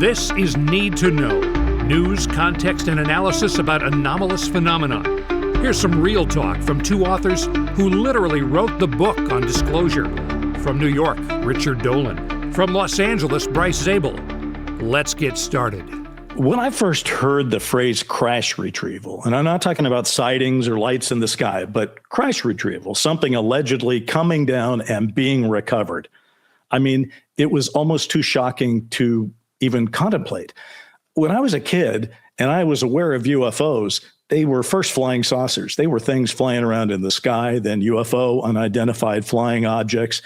This is Need to Know. News, context, and analysis about anomalous phenomena. Here's some real talk from two authors who literally wrote the book on disclosure. From New York, Richard Dolan. From Los Angeles, Bryce Zabel. Let's get started. When I first heard the phrase crash retrieval, and I'm not talking about sightings or lights in the sky, but crash retrieval, something allegedly coming down and being recovered. I mean, it was almost too shocking to even contemplate. When I was a kid and I was aware of UFOs, they were first flying saucers. They were things flying around in the sky, then UFO, unidentified flying objects.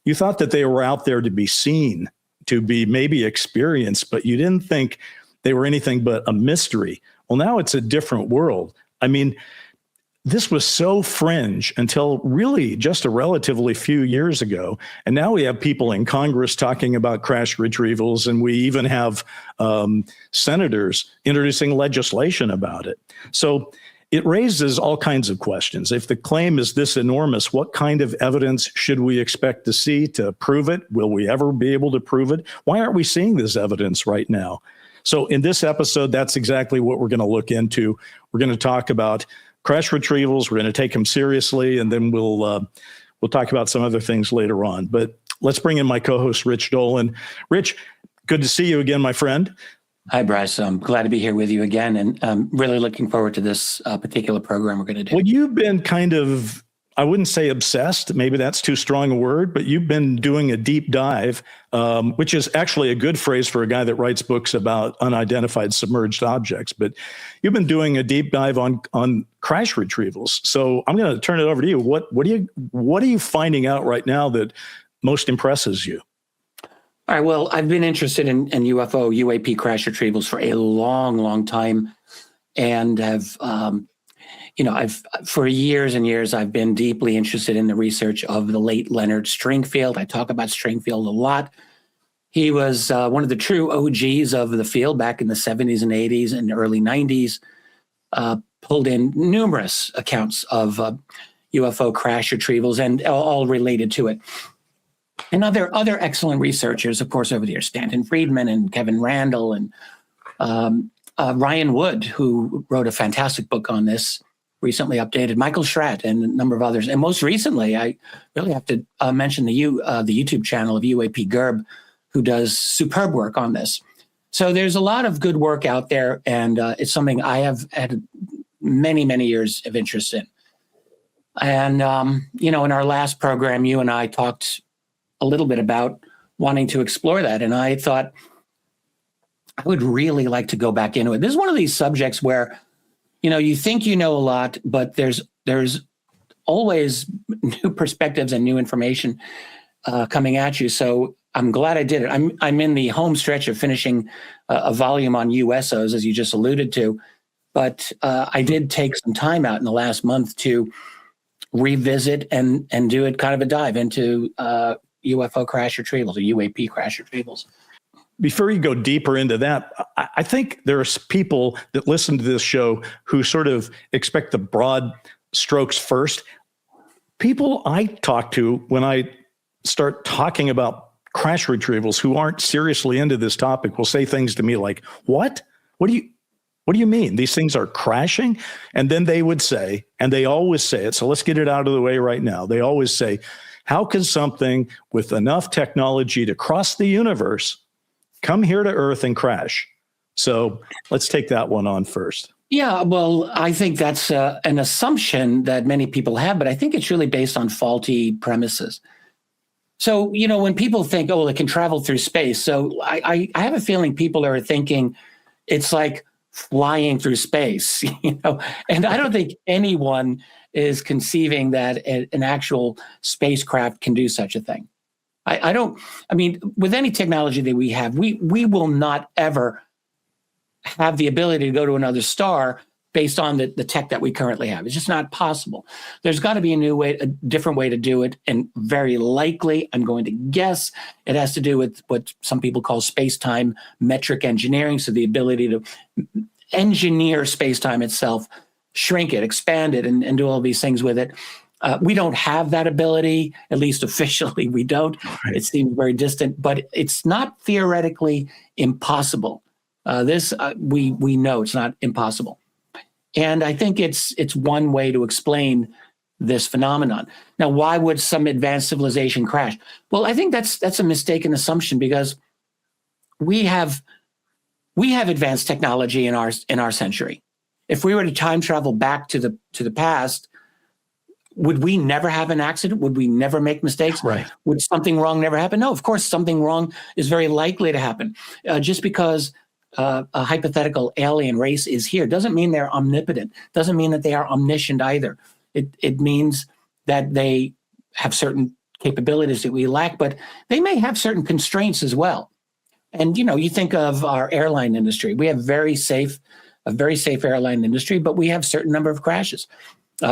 You thought that they were out there to be seen, to be maybe experienced, but you didn't think they were anything but a mystery. Well, now it's a different world. I mean, this was so fringe until really just a relatively few years ago. And now we have people in Congress talking about crash retrievals, and we even have senators introducing legislation about it. So it raises all kinds of questions. If the claim is this enormous, what kind of evidence should we expect to see to prove it? Will we ever be able to prove it? Why aren't we seeing this evidence right now? So in this episode, that's exactly what we're going to look into. We're going to talk about crash retrievals. We're going to take them seriously, and then we'll talk about some other things later on. But let's bring in my co-host, Rich Dolan. Rich, good to see you again, my friend. Hi, Bryce. I'm glad to be here with you again, and I'm really looking forward to this particular program we're going to do. Well, you've been kind of, I wouldn't say obsessed, maybe that's too strong a word, but you've been doing a deep dive, which is actually a good phrase for a guy that writes books about unidentified submerged objects. But you've been doing a deep dive on crash retrievals. So I'm going to turn it over to you. What are you finding out right now that most impresses you? All right. Well, I've been interested in UAP crash retrievals for a long, long time, and have for years and years, I've been deeply interested in the research of the late Leonard Stringfield. I talk about Stringfield a lot. He was one of the true OGs of the field back in the 70s and 80s and early 90s, pulled in numerous accounts of UFO crash retrievals and all related to it. And other excellent researchers, of course, over the years, Stanton Friedman and Kevin Randall and Ryan Wood, who wrote a fantastic book on this, recently updated, Michael Schratt, and a number of others. And most recently, I really have to mention the YouTube channel of UAP Gerb, who does superb work on this. So there's a lot of good work out there, and it's something I have had many, many years of interest in. And, in our last program, you and I talked a little bit about wanting to explore that. And I thought I would really like to go back into it. This is one of these subjects where you think you know a lot, but there's always new perspectives and new information coming at you. So I'm glad I did it. I'm in the home stretch of finishing a volume on USOs, as you just alluded to, but I did take some time out in the last month to revisit and do it kind of a dive into UFO crash retrievals or UAP crash retrievals. Before you go deeper into that, I think there's people that listen to this show who sort of expect the broad strokes first. People I talk to when I start talking about crash retrievals who aren't seriously into this topic will say things to me like, what? What do you mean? These things are crashing? And then they would say, and they always say it, so let's get it out of the way right now. They always say, how can something with enough technology to cross the universe come here to Earth and crash? So let's take that one on first. Yeah, well, I think that's an assumption that many people have, but I think it's really based on faulty premises. So, when people think, oh, well, it can travel through space. So I have a feeling people are thinking it's like flying through space, and I don't think anyone is conceiving that an actual spacecraft can do such a thing. With any technology that we have, we will not ever have the ability to go to another star based on the tech that we currently have. It's just not possible. There's got to be a different way to do it. And very likely, I'm going to guess, it has to do with what some people call space-time metric engineering. So the ability to engineer space-time itself, shrink it, expand it, and do all these things with it. We don't have that ability, at least officially we don't. Right. It seems very distant, but it's not theoretically impossible. We know it's not impossible. And I think it's one way to explain this phenomenon. Now, why would some advanced civilization crash? Well, I think that's a mistaken assumption, because we have advanced technology in our century. If we were to time travel back to the past, would we never have an accident? Would we never make mistakes? Right. Would something wrong never happen? No, of course, something wrong is very likely to happen. Just because a hypothetical alien race is here doesn't mean they're omnipotent. Doesn't mean that they are omniscient either. It means that they have certain capabilities that we lack, but they may have certain constraints as well. And you think of our airline industry. We have a very safe airline industry, but we have a certain number of crashes.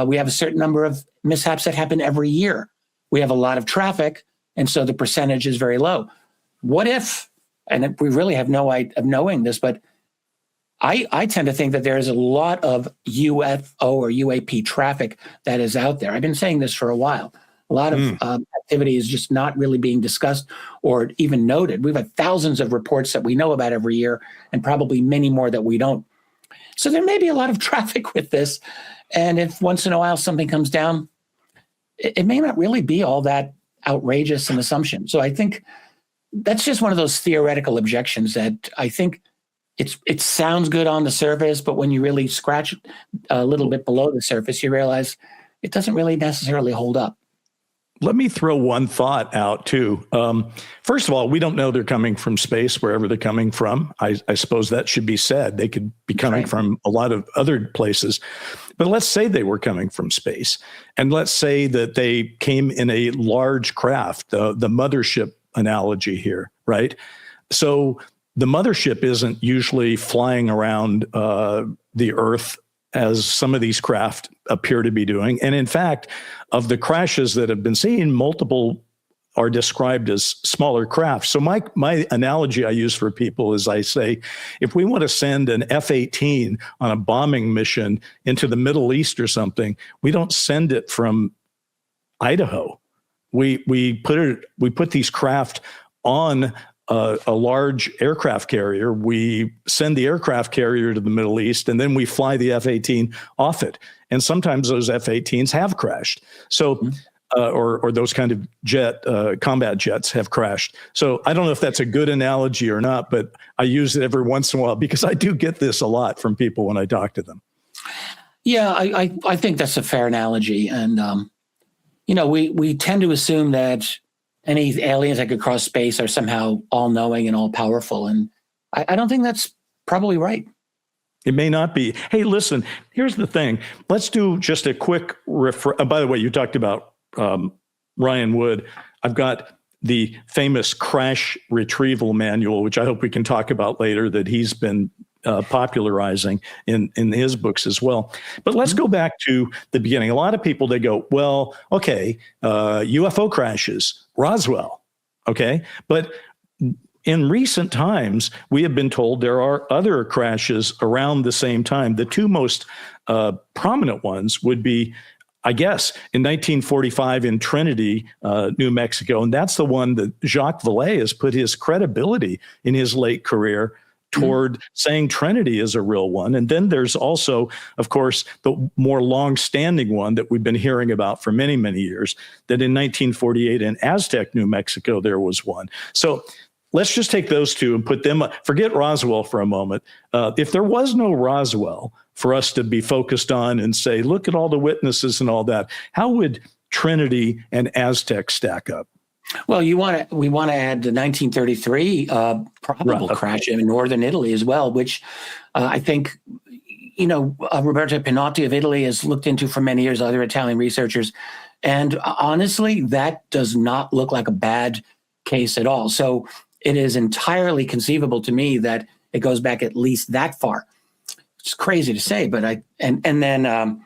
We have a certain number of mishaps that happen every year. We have a lot of traffic, and so the percentage is very low. What if, and we really have no idea of knowing this, but I tend to think that there is a lot of UFO or UAP traffic that is out there. I've been saying this for a while. A lot of activity is just not really being discussed or even noted. We've had thousands of reports that we know about every year, and probably many more that we don't. So there may be a lot of traffic with this. And if once in a while something comes down, it may not really be all that outrageous an assumption. So I think that's just one of those theoretical objections that I think it sounds good on the surface, but when you really scratch a little bit below the surface, you realize it doesn't really necessarily hold up. Let me throw one thought out, too. First of all, we don't know they're coming from space, wherever they're coming from. I suppose that should be said. They could be coming from a lot of other places. But let's say they were coming from space. And let's say that they came in a large craft, the mothership analogy here, right? So the mothership isn't usually flying around the Earth as some of these craft appear to be doing. And in fact, of the crashes that have been seen, multiple are described as smaller craft. So my analogy I use for people is I say, if we want to send an F-18 on a bombing mission into the Middle East or something, we don't send it from Idaho. We put these craft on a large aircraft carrier. We send the aircraft carrier to the Middle East, and then we fly the F-18 off it. And sometimes those F-18s have crashed. So, or those kind of combat jets have crashed. So I don't know if that's a good analogy or not, but I use it every once in a while because I do get this a lot from people when I talk to them. Yeah, I think that's a fair analogy. And, we tend to assume that any aliens that could cross space are somehow all-knowing and all-powerful. And I don't think that's probably right. It may not be. Hey, listen, here's the thing. Let's do just a quick by the way, you talked about Ryan Wood. I've got the famous crash retrieval manual, which I hope we can talk about later, that he's been popularizing in his books as well. But let's go back to the beginning. A lot of people, they go, well, okay, UFO crashes, Roswell, okay? But in recent times, we have been told there are other crashes around the same time. The two most prominent ones would be, I guess, in 1945 in Trinity, New Mexico. And that's the one that Jacques Vallée has put his credibility in his late career toward saying Trinity is a real one. And then there's also, of course, the more long-standing one that we've been hearing about for many, many years, that in 1948 in Aztec, New Mexico, there was one. So let's just take those two and put them, forget Roswell for a moment. If there was no Roswell for us to be focused on and say, look at all the witnesses and all that, how would Trinity and Aztec stack up? Well, we want to add the 1933 probable crash in northern Italy as well, which I think, Roberto Pinotti of Italy has looked into for many years, other Italian researchers. And honestly, that does not look like a bad case at all. So it is entirely conceivable to me that it goes back at least that far. It's crazy to say, but then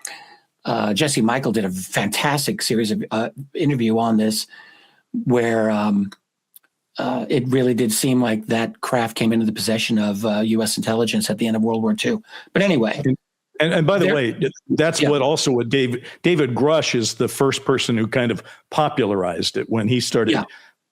Jesse Michael did a fantastic series of interview on this, where it really did seem like that craft came into the possession of U.S. intelligence at the end of World War II. But anyway. And by the way, that's what David Grush is the first person who kind of popularized it when he started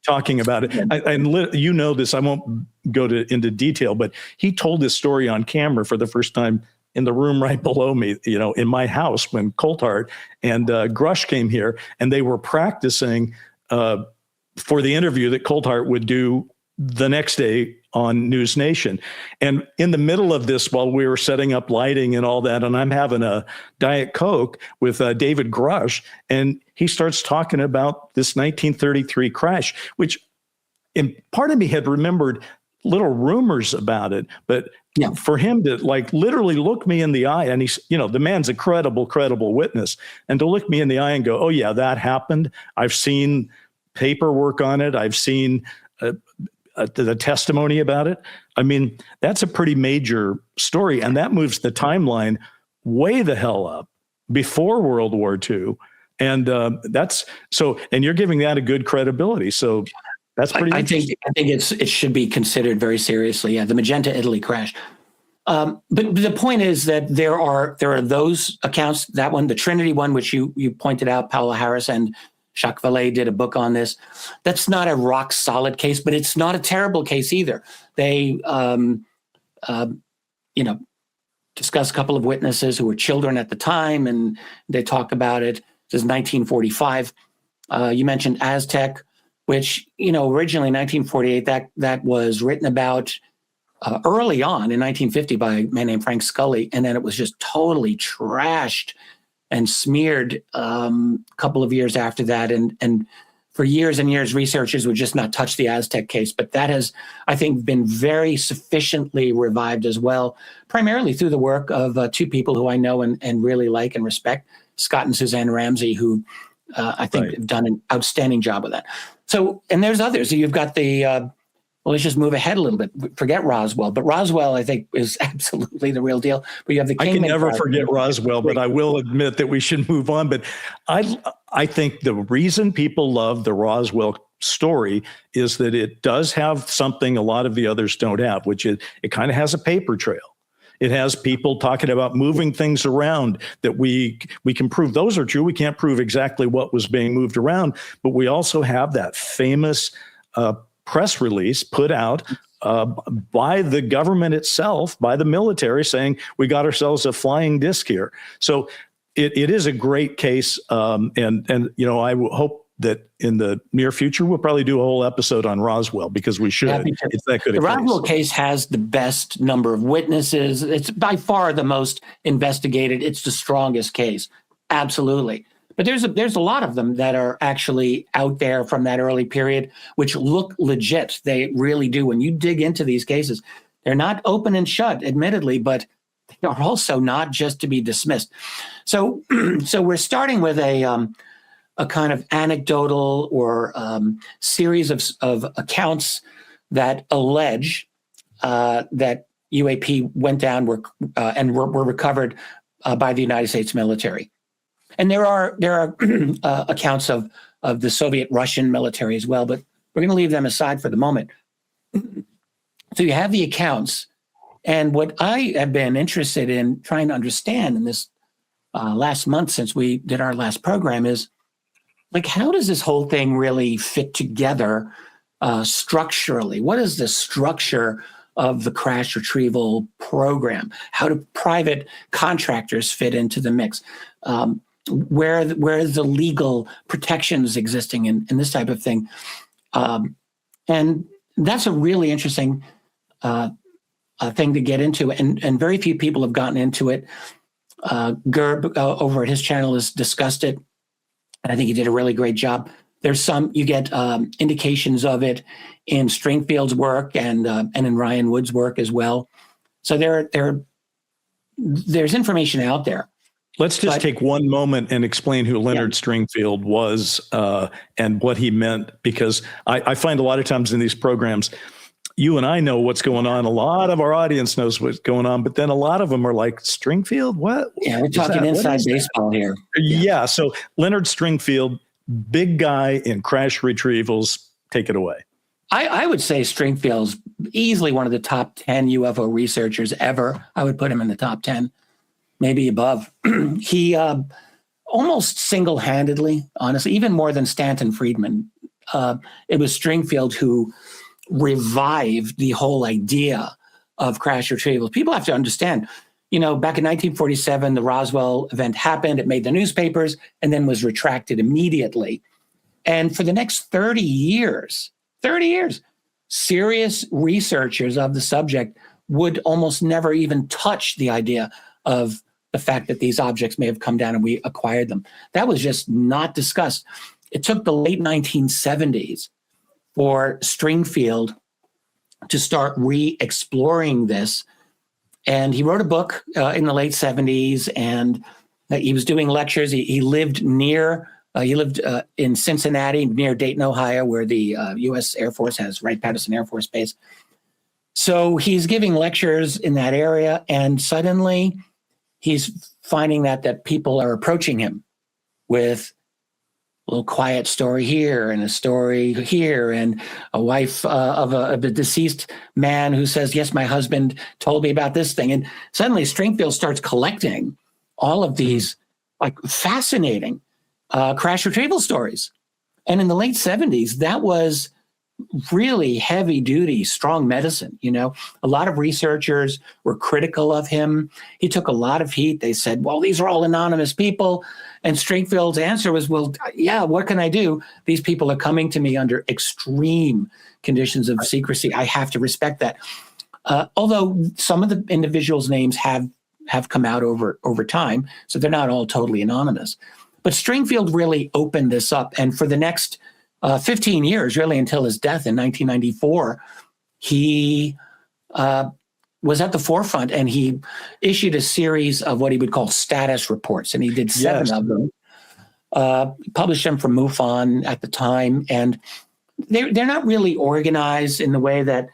talking about it. You know this, I won't go into detail, but he told this story on camera for the first time in the room right below me, in my house when Coulthard and Grush came here, and they were practicing for the interview that Coulthard would do the next day on News Nation. And in the middle of this, while we were setting up lighting and all that, and I'm having a Diet Coke with David Grush, and he starts talking about this 1933 crash, which in part of me had remembered little rumors about it, but for him to literally look me in the eye, and he's, the man's a credible witness, and to look me in the eye and go, oh yeah, that happened. I've seen paperwork on it. I've seen the testimony about it. I mean, that's a pretty major story, and that moves the timeline way the hell up before World War II. And and you're giving that a good credibility. So that's pretty. I think it should be considered very seriously. Yeah, the Magenta Italy crash. But the point is that there are those accounts. That one, the Trinity one, which you pointed out, Paola Harris and Jacques Vallée did a book on this. That's not a rock solid case, but it's not a terrible case either. They, discuss a couple of witnesses who were children at the time, and they talk about it. This is 1945. You mentioned Aztec, which, originally in 1948, that was written about early on in 1950 by a man named Frank Scully, and then it was just totally trashed and smeared a couple of years after that. And for years and years, researchers would just not touch the Aztec case. But that has, I think, been very sufficiently revived as well, primarily through the work of two people who I know and really like and respect, Scott and Suzanne Ramsey, who I think have done an outstanding job with that. So, and there's others. You've got the... Well, let's just move ahead a little bit. Forget Roswell, but Roswell, I think, is absolutely the real deal. But you have the I can never forget Roswell, but I will admit that we should move on. But I think the reason people love the Roswell story is that it does have something a lot of the others don't have, which is it kind of has a paper trail. It has people talking about moving things around that we can prove those are true. We can't prove exactly what was being moved around, but we also have that famous press release put out by the government itself, by the military, saying we got ourselves a flying disc here. So it is a great case, and I hope that in the near future we'll probably do a whole episode on Roswell, because we should. It's that good. The Roswell case has the best number of witnesses. It's by far the most investigated. It's the strongest case, absolutely. But there's a lot of them that are actually out there from that early period, which look legit. They really do. When you dig into these cases, they're not open and shut, admittedly, but they are also not just to be dismissed. So we're starting with a kind of anecdotal or series of accounts that allege that UAP went down and were recovered by the United States military. And there are accounts of the Soviet-Russian military as well, but we're going to leave them aside for the moment. So you have the accounts, and what I have been interested in trying to understand in this last month since we did our last program is, how does this whole thing really fit together structurally? What is the structure of the crash retrieval program? How do private contractors fit into the mix? Where is the legal protections existing in this type of thing? And that's a really interesting thing to get into, and very few people have gotten into it. Gerb over at his channel has discussed it, and I think he did a really great job. There's you get indications of it in Stringfield's work and in Ryan Wood's work as well. So there's information out there. Let's just take one moment and explain who Leonard Stringfield was and what he meant, because I find a lot of times in these programs, you and I know what's going on. A lot of our audience knows what's going on, but then a lot of them are like, Stringfield, what? Yeah, we're talking inside baseball here. Yeah, so Leonard Stringfield, big guy in crash retrievals. Take it away. I would say Stringfield's easily one of the top 10 UFO researchers ever. I would put him in the top 10. maybe above. He almost single-handedly, honestly, even more than Stanton Friedman, it was Stringfield who revived the whole idea of crash retrievals. People have to understand, back in 1947, the Roswell event happened. It made the newspapers and then was retracted immediately. And for the next 30 years, serious researchers of the subject would almost never even touch the idea of the fact that these objects may have come down and we acquired them. That was just not discussed. It took the late 1970s for Stringfield to start re-exploring this. And he wrote a book in the late 70s, and he was doing lectures. He lived in Cincinnati, near Dayton, Ohio, where the U.S. Air Force has Wright-Patterson Air Force Base. So he's giving lectures in that area, and suddenly he's finding that people are approaching him with a little quiet story here and a story here, and a wife of a deceased man who says, yes, my husband told me about this thing. And suddenly Stringfield starts collecting all of these fascinating crash retrieval stories. And in the late 70s, that was really heavy duty, strong medicine. A lot of researchers were critical of him. He took a lot of heat. They said, well, these are all anonymous people. And Stringfield's answer was, well, yeah, what can I do? These people are coming to me under extreme conditions of secrecy. I have to respect that. Although some of the individuals' names have come out over time, so they're not all totally anonymous. But Stringfield really opened this up. And for the next 15 years, really until his death in 1994, he was at the forefront, and he issued a series of what he would call status reports. And he did 7 of them, published them from MUFON at the time. And they're not really organized in the way that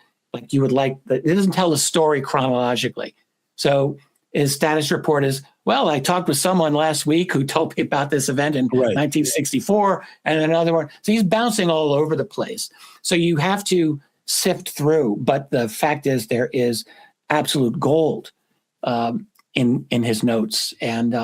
you would like. It doesn't tell the story chronologically. So his status report is, well, I talked with someone last week who told me about this event in 1964, and another one. So he's bouncing all over the place. So you have to sift through. But the fact is, there is absolute gold in his notes, and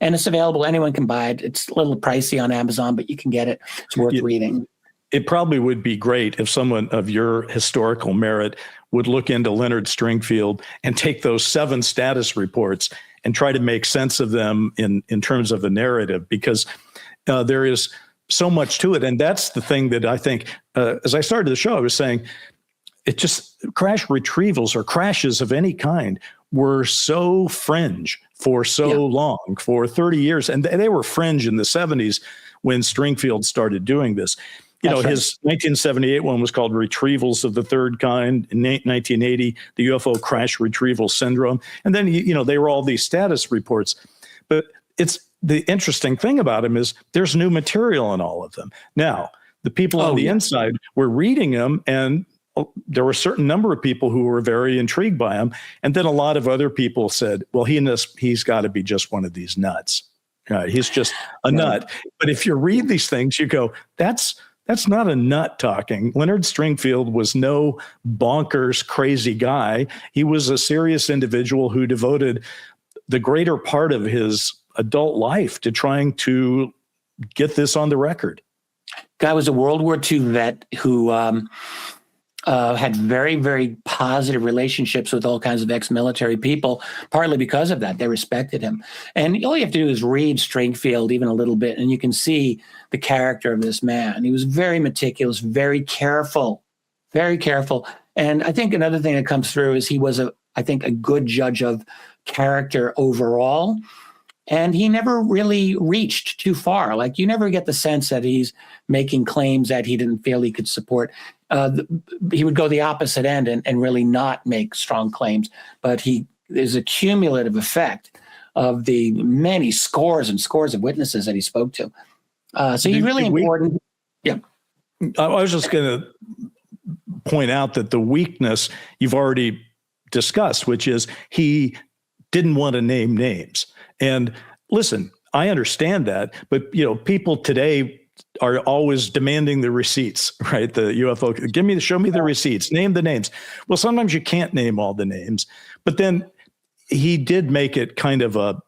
it's available. Anyone can buy it. It's a little pricey on Amazon, but you can get it. It's worth reading. It probably would be great if someone of your historical merit would look into Leonard Stringfield and take those 7 status reports and try to make sense of them in terms of a narrative, because there is so much to it. And that's the thing that I think, as I started the show, I was saying, it just, crash retrievals or crashes of any kind were so fringe for so long, for 30 years. And they were fringe in the 70s when Stringfield started doing this. His 1978 one was called Retrievals of the Third Kind. In 1980, the UFO Crash Retrieval Syndrome. And then, they were all these status reports. But it's the interesting thing about them is there's new material in all of them. Now, the people on the inside were reading them, and there were a certain number of people who were very intrigued by them. And then a lot of other people said, well, he's got to be just one of these nuts. He's just a nut. But if you read these things, you go, that's not a nut talking. Leonard Stringfield was no bonkers, crazy guy. He was a serious individual who devoted the greater part of his adult life to trying to get this on the record. Guy was a World War II vet who had very, very positive relationships with all kinds of ex-military people, partly because of that. They respected him. And all you have to do is read Stringfield even a little bit, and you can see the character of this man. He was very meticulous, very careful, very careful. And I think another thing that comes through is he was, a good judge of character overall. And he never really reached too far. You never get the sense that he's making claims that he didn't feel he could support. He would go the opposite end and really not make strong claims. But there's a cumulative effect of the many scores and scores of witnesses that he spoke to. So he's really important. Yeah. I was just going to point out that the weakness you've already discussed, which is he didn't want to name names. And listen, I understand that, but people today are always demanding the receipts, right? The UFO, show me the receipts, name the names. Well, sometimes you can't name all the names, but then he did make it kind of a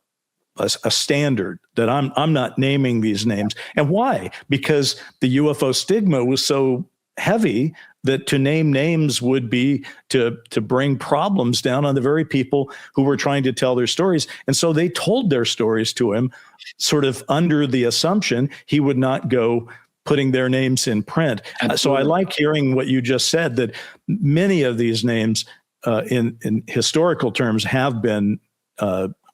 standard that I'm not naming these names. And why? Because the UFO stigma was so heavy that to name names would be to bring problems down on the very people who were trying to tell their stories. And so they told their stories to him sort of under the assumption he would not go putting their names in print. So I like hearing what you just said, that many of these names in historical terms have been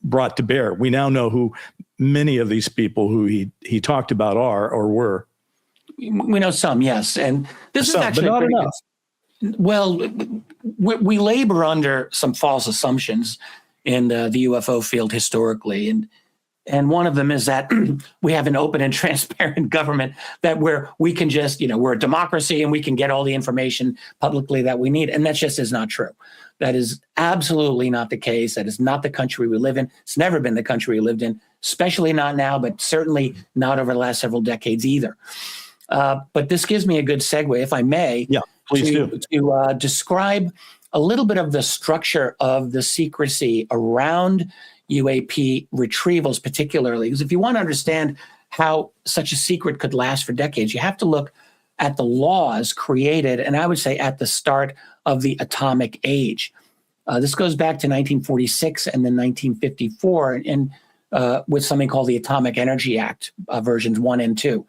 brought to bear. We now know who many of these people who he talked about are or were. We know some, yes. And this is actually but not enough. Well, we labor under some false assumptions in the UFO field historically. And one of them is that we have an open and transparent government that we can just, we're a democracy and we can get all the information publicly that we need. And that just is not true. That is absolutely not the case. That is not the country we live in. It's never been the country we lived in, especially not now, but certainly not over the last several decades either. But this gives me a good segue, if I may, please to describe a little bit of the structure of the secrecy around UAP retrievals, particularly. Because if you want to understand how such a secret could last for decades, you have to look at the laws created, and I would say at the start of the atomic age. This goes back to 1946 and then 1954, and with something called the Atomic Energy Act, versions 1 and 2.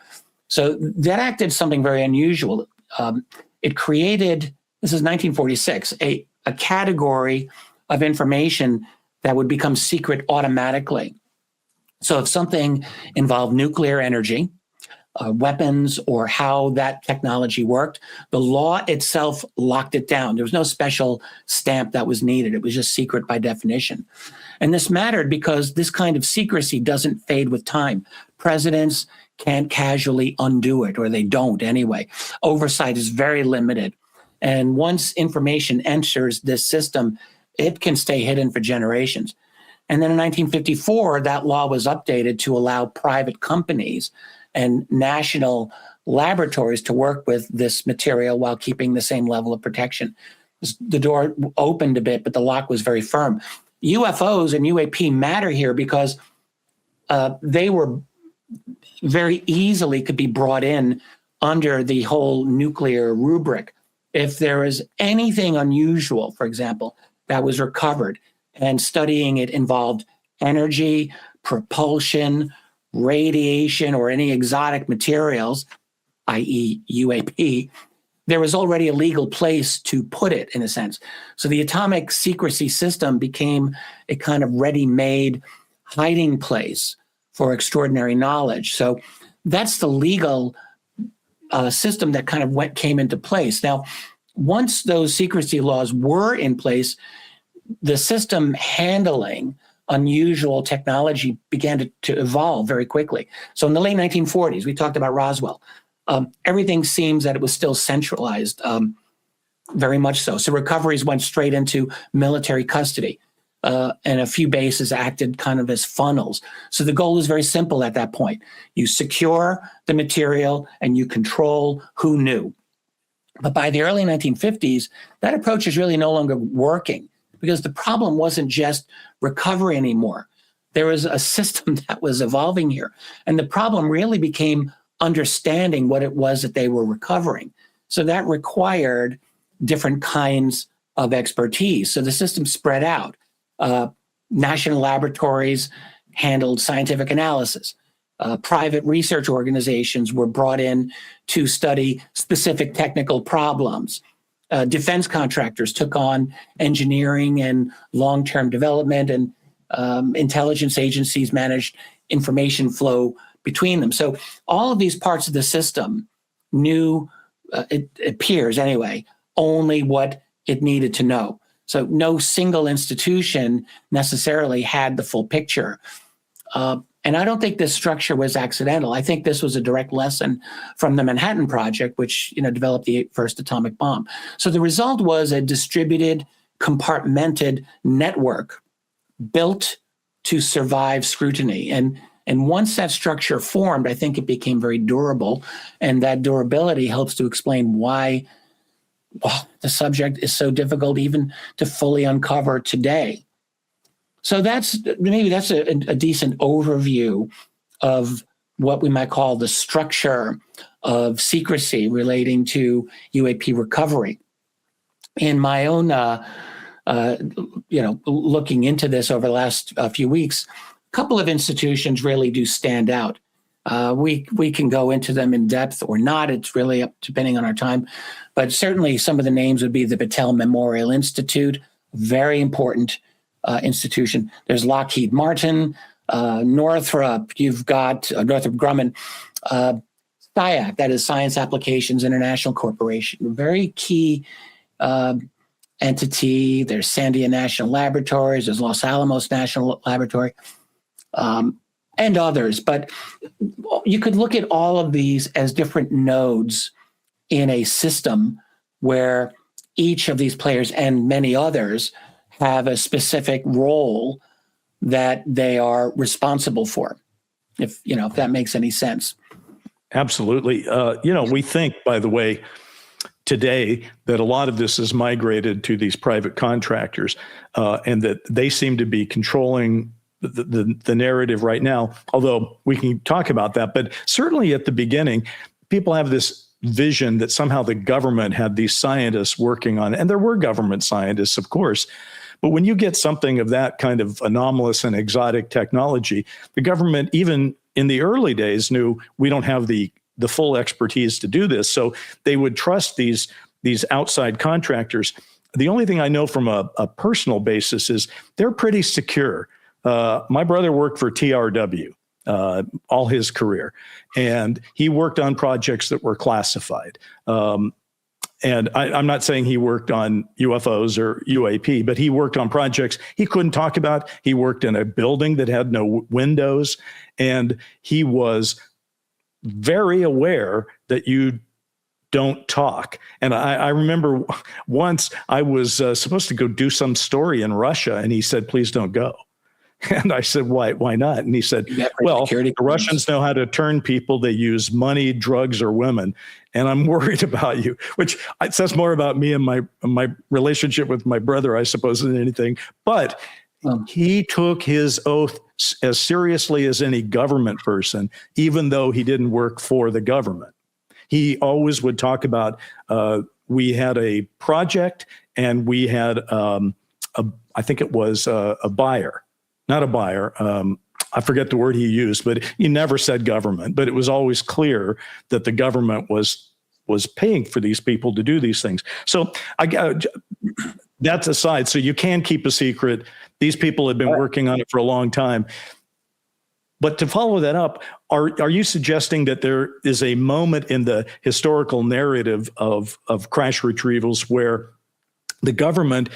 So that act did something very unusual. It created, this is 1946, a category of information that would become secret automatically. So if something involved nuclear energy, weapons, or how that technology worked, the law itself locked it down. There was no special stamp that was needed. It was just secret by definition. And this mattered because this kind of secrecy doesn't fade with time. Presidents can't casually undo it, or they don't anyway. Oversight is very limited. And once information enters this system, it can stay hidden for generations. And then in 1954, that law was updated to allow private companies and national laboratories to work with this material while keeping the same level of protection. The door opened a bit, but the lock was very firm. UFOs and UAP matter here because they were very easily could be brought in under the whole nuclear rubric. If there is anything unusual, for example, that was recovered and studying it involved energy, propulsion, radiation, or any exotic materials, i.e. UAP, there was already a legal place to put it, in a sense. So the atomic secrecy system became a kind of ready-made hiding place for extraordinary knowledge. So that's the legal system that kind of came into place. Now, once those secrecy laws were in place, the system handling unusual technology began to evolve very quickly. So in the late 1940s, we talked about Roswell. Everything seems that it was still centralized, very much so. So recoveries went straight into military custody, and a few bases acted kind of as funnels. So the goal was very simple at that point. You secure the material and you control who knew. But by the early 1950s, that approach is really no longer working because the problem wasn't just recovery anymore. There was a system that was evolving here. And the problem really became understanding what it was that they were recovering. So that required different kinds of expertise. So the system spread out. National laboratories handled scientific analysis. Private research organizations were brought in to study specific technical problems. Defense contractors took on engineering and long-term development, and intelligence agencies managed information flow between them. So all of these parts of the system knew, it appears anyway, only what it needed to know. So no single institution necessarily had the full picture. And I don't think this structure was accidental. I think this was a direct lesson from the Manhattan Project, which developed the first atomic bomb. So the result was a distributed, compartmented network built to survive scrutiny. And once that structure formed, I think it became very durable. And that durability helps to explain why the subject is so difficult even to fully uncover today. So maybe that's a decent overview of what we might call the structure of secrecy relating to UAP recovery. In my own, looking into this over the last few weeks, a couple of institutions really do stand out. We can go into them in depth or not. It's really up depending on our time. But certainly some of the names would be the Battelle Memorial Institute, very important institution. There's Lockheed Martin, Northrop, you've got Northrop Grumman, SCIAC, that is Science Applications International Corporation, very key entity. There's Sandia National Laboratories, there's Los Alamos National Laboratory, and others. But you could look at all of these as different nodes in a system where each of these players and many others have a specific role that they are responsible for, if that makes any sense. Absolutely. We think, by the way, today that a lot of this is migrated to these private contractors, and that they seem to be controlling the narrative right now, although we can talk about that. But certainly at the beginning, people have this vision that somehow the government had these scientists working on it. And there were government scientists, of course. But when you get something of that kind of anomalous and exotic technology, the government, even in the early days, knew we don't have the full expertise to do this. So they would trust these outside contractors. The only thing I know from a personal basis is they're pretty secure. My brother worked for TRW all his career, and he worked on projects that were classified. And I'm not saying he worked on UFOs or UAP, but he worked on projects he couldn't talk about. He worked in a building that had no windows, and he was very aware that you don't talk. And I remember once I was supposed to go do some story in Russia, and he said, "Please don't go." And I said, why not? And he said, well, the Russians know how to turn people. They use money, drugs, or women. And I'm worried about you, which says more about me and my relationship with my brother, I suppose, than anything. But he took his oath as seriously as any government person, even though he didn't work for the government. He always would talk about, we had a project and we had, I think it was a buyer. Not a buyer. I forget the word he used, but he never said government. But it was always clear that the government was paying for these people to do these things. So that's aside. So you can keep a secret. These people have been working on it for a long time. But to follow that up, are you suggesting that there is a moment in the historical narrative of crash retrievals where the government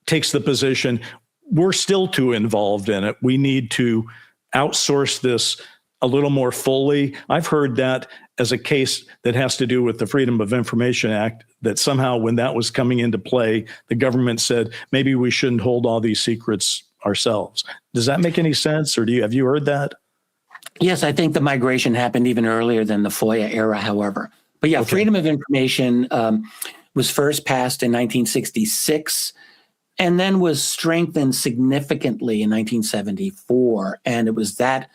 takes the position, we're still too involved in it, we need to outsource this a little more fully? I've heard that as a case that has to do with the Freedom of Information Act, that somehow when that was coming into play, the government said, maybe we shouldn't hold all these secrets ourselves. Does that make any sense? Or have you heard that? Yes, I think the migration happened even earlier than the FOIA era, however. But yeah, okay. Freedom of Information was first passed in 1966. And then was strengthened significantly in 1974. And it was that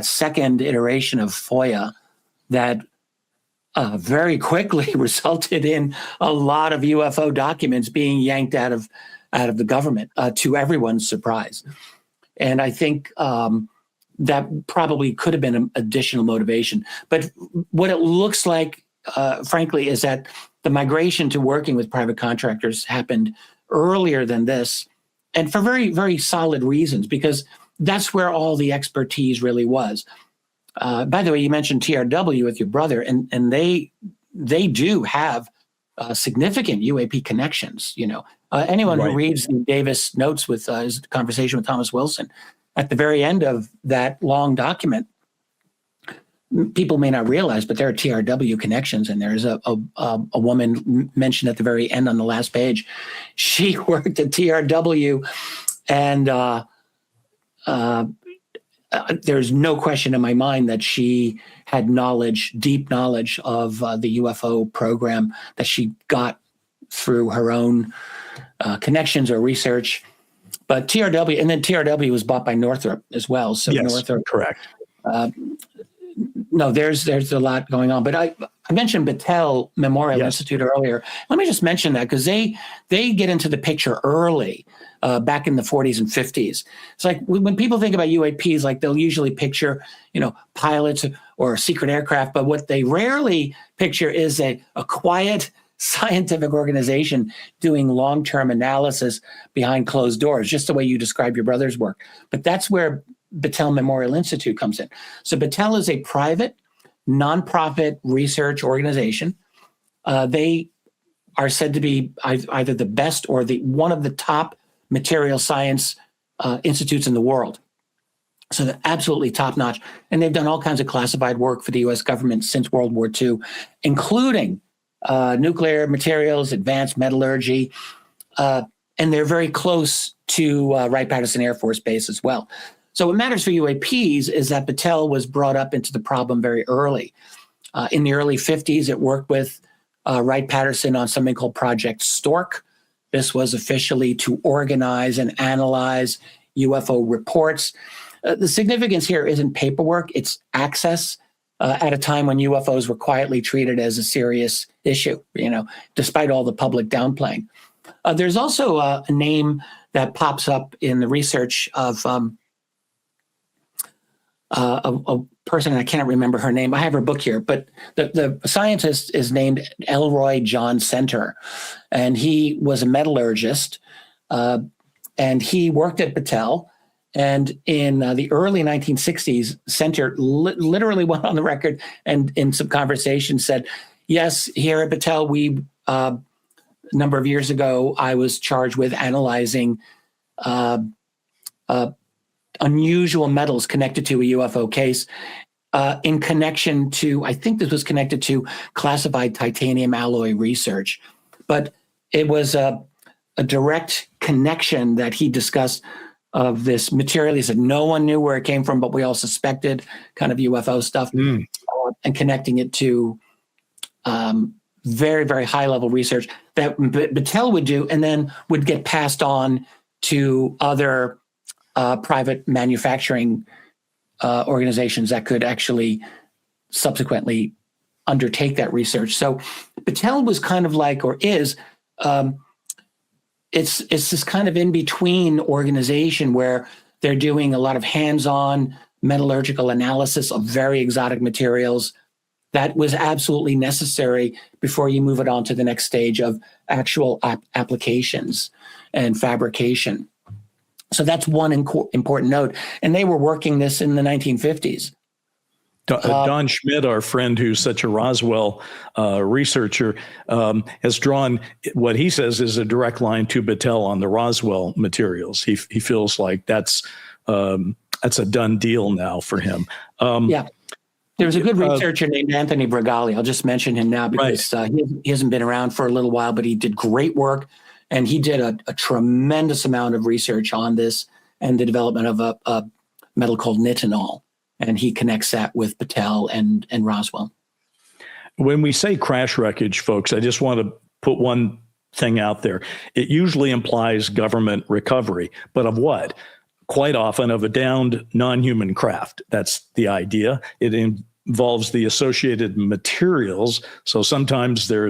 second iteration of FOIA that very quickly resulted in a lot of UFO documents being yanked out of the government, to everyone's surprise. And I think that probably could have been an additional motivation. But what it looks like, frankly, is that the migration to working with private contractors happened earlier than this, and for very, very solid reasons, because that's where all the expertise really was. By the way, you mentioned TRW with your brother, and they do have significant UAP connections. Anyone who reads the Davis notes with his conversation with Thomas Wilson, at the very end of that long document, people may not realize, but there are TRW connections, and there's a woman mentioned at the very end on the last page. She worked at TRW, and there's no question in my mind that she had deep knowledge of the UFO program that she got through her own connections or research. But TRW, and then TRW was bought by Northrop as well. So yes, Northrop, correct. No, there's a lot going on. But I mentioned Battelle Memorial Institute earlier. Let me just mention that because they get into the picture early, back in the 40s and 50s. It's like when people think about UAPs, like they'll usually picture, pilots or secret aircraft. But what they rarely picture is a quiet scientific organization doing long-term analysis behind closed doors, just the way you describe your brother's work. But that's where Battelle Memorial Institute comes in. So Battelle is a private, nonprofit research organization. They are said to be either the best or one of the top material science institutes in the world. So they're absolutely top-notch. And they've done all kinds of classified work for the U.S. government since World War II, including nuclear materials, advanced metallurgy, and they're very close to Wright-Patterson Air Force Base as well. So what matters for UAPs is that Battelle was brought up into the problem very early. In the early 50s, it worked with Wright-Patterson on something called Project Stork. This was officially to organize and analyze UFO reports. The significance here isn't paperwork, it's access at a time when UFOs were quietly treated as a serious issue, despite all the public downplaying. There's also a name that pops up in the research of a person, and I can't remember her name. I have her book here, but the scientist is named Elroy John Center, and he was a metallurgist, and he worked at Battelle. And in the early 1960s, Center literally went on the record and in some conversations said, yes, here at Battelle, a number of years ago, I was charged with analyzing unusual metals connected to a UFO case in connection to, I think this was connected to classified titanium alloy research. But it was a direct connection that he discussed of this material. He said no one knew where it came from, but we all suspected kind of UFO stuff, and connecting it to very, very high-level research that Battelle would do and then would get passed on to other private manufacturing organizations that could actually subsequently undertake that research. So Battelle was kind of like, or is, it's this kind of in-between organization where they're doing a lot of hands-on metallurgical analysis of very exotic materials that was absolutely necessary before you move it on to the next stage of actual applications and fabrication. So that's one important note. And they were working this in the 1950s. Don Schmidt, our friend who's such a Roswell researcher, has drawn what he says is a direct line to Battelle on the Roswell materials. He feels like that's a done deal now for him. Yeah. There was a good researcher named Anthony Bregali. I'll just mention him now because he hasn't been around for a little while, but he did great work. And he did a tremendous amount of research on this and the development of a metal called nitinol. And he connects that with Battelle and Roswell. When we say crash wreckage, folks, I just want to put one thing out there. It usually implies government recovery, but of what? Quite often of a downed non-human craft. That's the idea. It involves the associated materials. So sometimes they're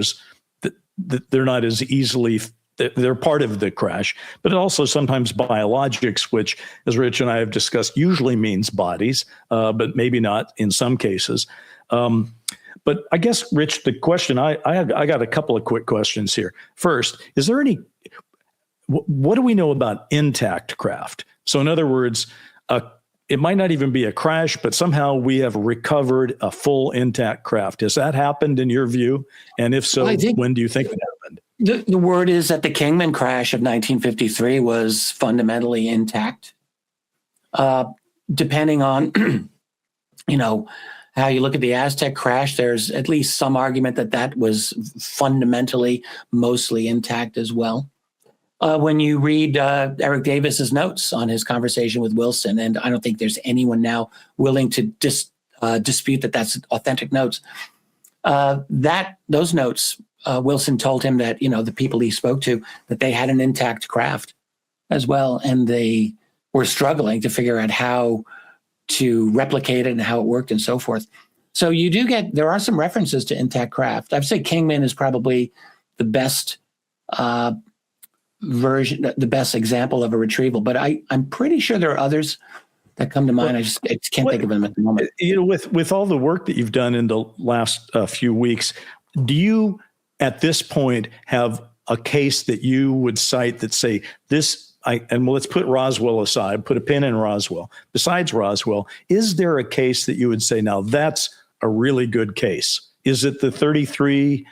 not as easily, they're part of the crash, but it also sometimes biologics, which, as Rich and I have discussed, usually means bodies, but maybe not in some cases. But I guess, Rich, the question, I got a couple of quick questions here. First, is there what do we know about intact craft? So in other words, it might not even be a crash, but somehow we have recovered a full intact craft. Has that happened in your view? And if so, when do you think it happened? The word is that the Kingman crash of 1953 was fundamentally intact. Depending on, how you look at the Aztec crash, there's at least some argument that was fundamentally mostly intact as well. When you read Eric Davis's notes on his conversation with Wilson, and I don't think there's anyone now willing to dispute that that's authentic notes. Those notes, Wilson told him that the people he spoke to, that they had an intact craft. as well, and they were struggling to figure out how to replicate it and how it worked and so forth. So there are some references to intact craft. I'd say Kingman is probably the best version, the best example of a retrieval, but I'm pretty sure there are others that come to mind. I just can't think of them at the moment. With all the work that you've done in the last few weeks, do you at this point have a case that you would cite that say this? Let's put Roswell aside, put a pin in Roswell. Besides Roswell, is there a case that you would say, now that's a really good case? Is it the 33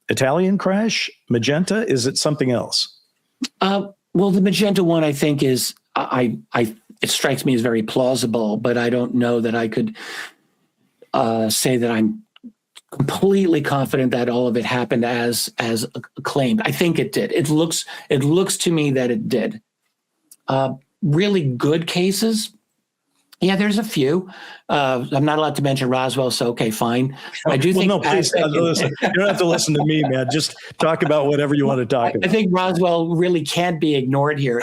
Italian crash, Magenta? Is it something else? Well, the Magenta one, I think, is it strikes me as very plausible, but I don't know that I could say that I'm completely confident that all of it happened as claimed. I think it did. It looks to me that it did. Really good cases. Yeah, there's a few. I'm not allowed to mention Roswell, so okay, fine. I do think. No, please, listen. You don't have to listen to me, man. Just talk about whatever you want to talk about. I think Roswell really can't be ignored here.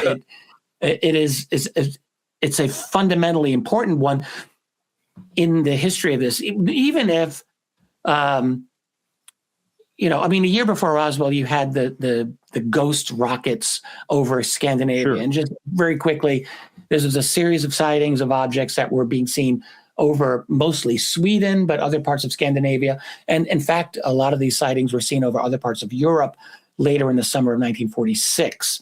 It's a fundamentally important one in the history of this. Even if, a year before Roswell, you had the ghost rockets over Scandinavia, sure. And just very quickly, this was a series of sightings of objects that were being seen over mostly Sweden, but other parts of Scandinavia. And in fact, a lot of these sightings were seen over other parts of Europe later in the summer of 1946.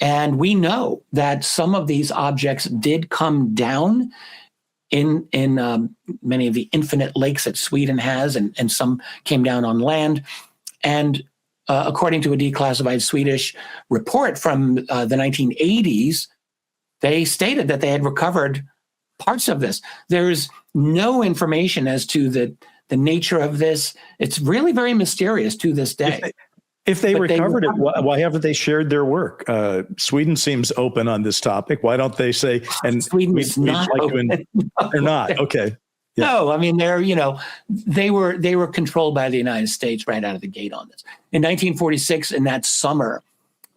And we know that some of these objects did come down in many of the infinite lakes that Sweden has, and some came down on land. And according to a declassified Swedish report from the 1980s, they stated that they had recovered parts of this. There's no information as to the nature of this. It's really very mysterious to this day. If they recovered it, why haven't they shared their work? Sweden seems open on this topic. Why don't they say? And Sweden is not open. They're not. Okay. Yeah. No, I mean they were controlled by the United States right out of the gate on this. In 1946, in that summer,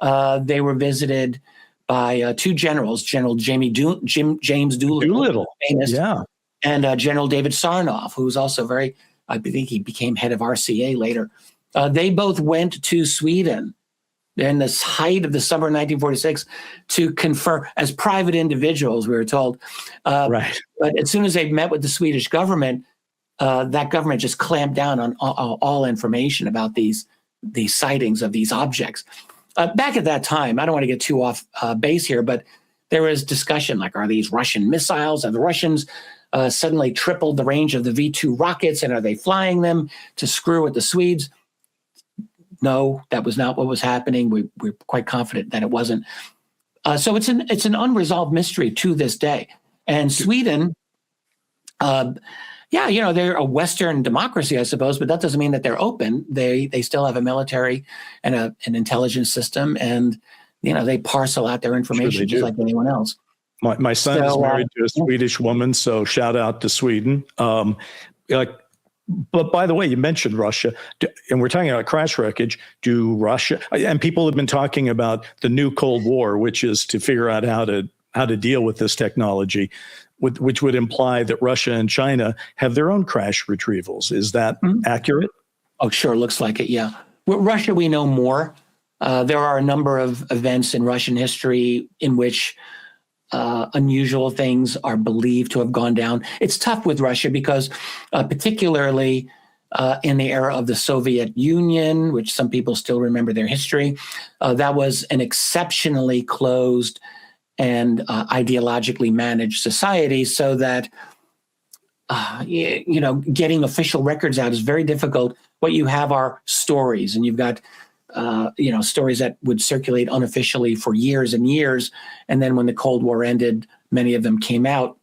they were visited by two generals, General James Doolittle, famous, yeah, and General David Sarnoff, who was also I think he became head of RCA later. They both went to Sweden in the height of the summer of 1946 to confer as private individuals, we were told. Right. But as soon as they met with the Swedish government, that government just clamped down on all information about these sightings of these objects. Back at that time, I don't want to get too off base here, but there was discussion like, are these Russian missiles? Have the Russians suddenly tripled the range of the V-2 rockets, and are they flying them to screw with the Swedes? No, that was not what was happening. We're quite confident that it wasn't. So it's an unresolved mystery to this day. And Sweden, they're a Western democracy, I suppose, but that doesn't mean that they're open. They still have a military and an intelligence system, and they parcel out their information just like anyone else. My son is married to a Swedish woman, so shout out to Sweden. But by the way, you mentioned Russia, and we're talking about crash wreckage. Do Russia, and people have been talking about the new Cold War, which is to figure out how to deal with this technology, which would imply that Russia and China have their own crash retrievals. Is that accurate? Oh, sure. Looks like it. Yeah. With Russia, we know more. There are a number of events in Russian history in which unusual things are believed to have gone down. It's tough with Russia because particularly in the era of the Soviet Union, which some people still remember their history, that was an exceptionally closed and ideologically managed society, so that getting official records out is very difficult. What you have are stories, and you've got stories that would circulate unofficially for years and years. And then when the Cold War ended, many of them came out,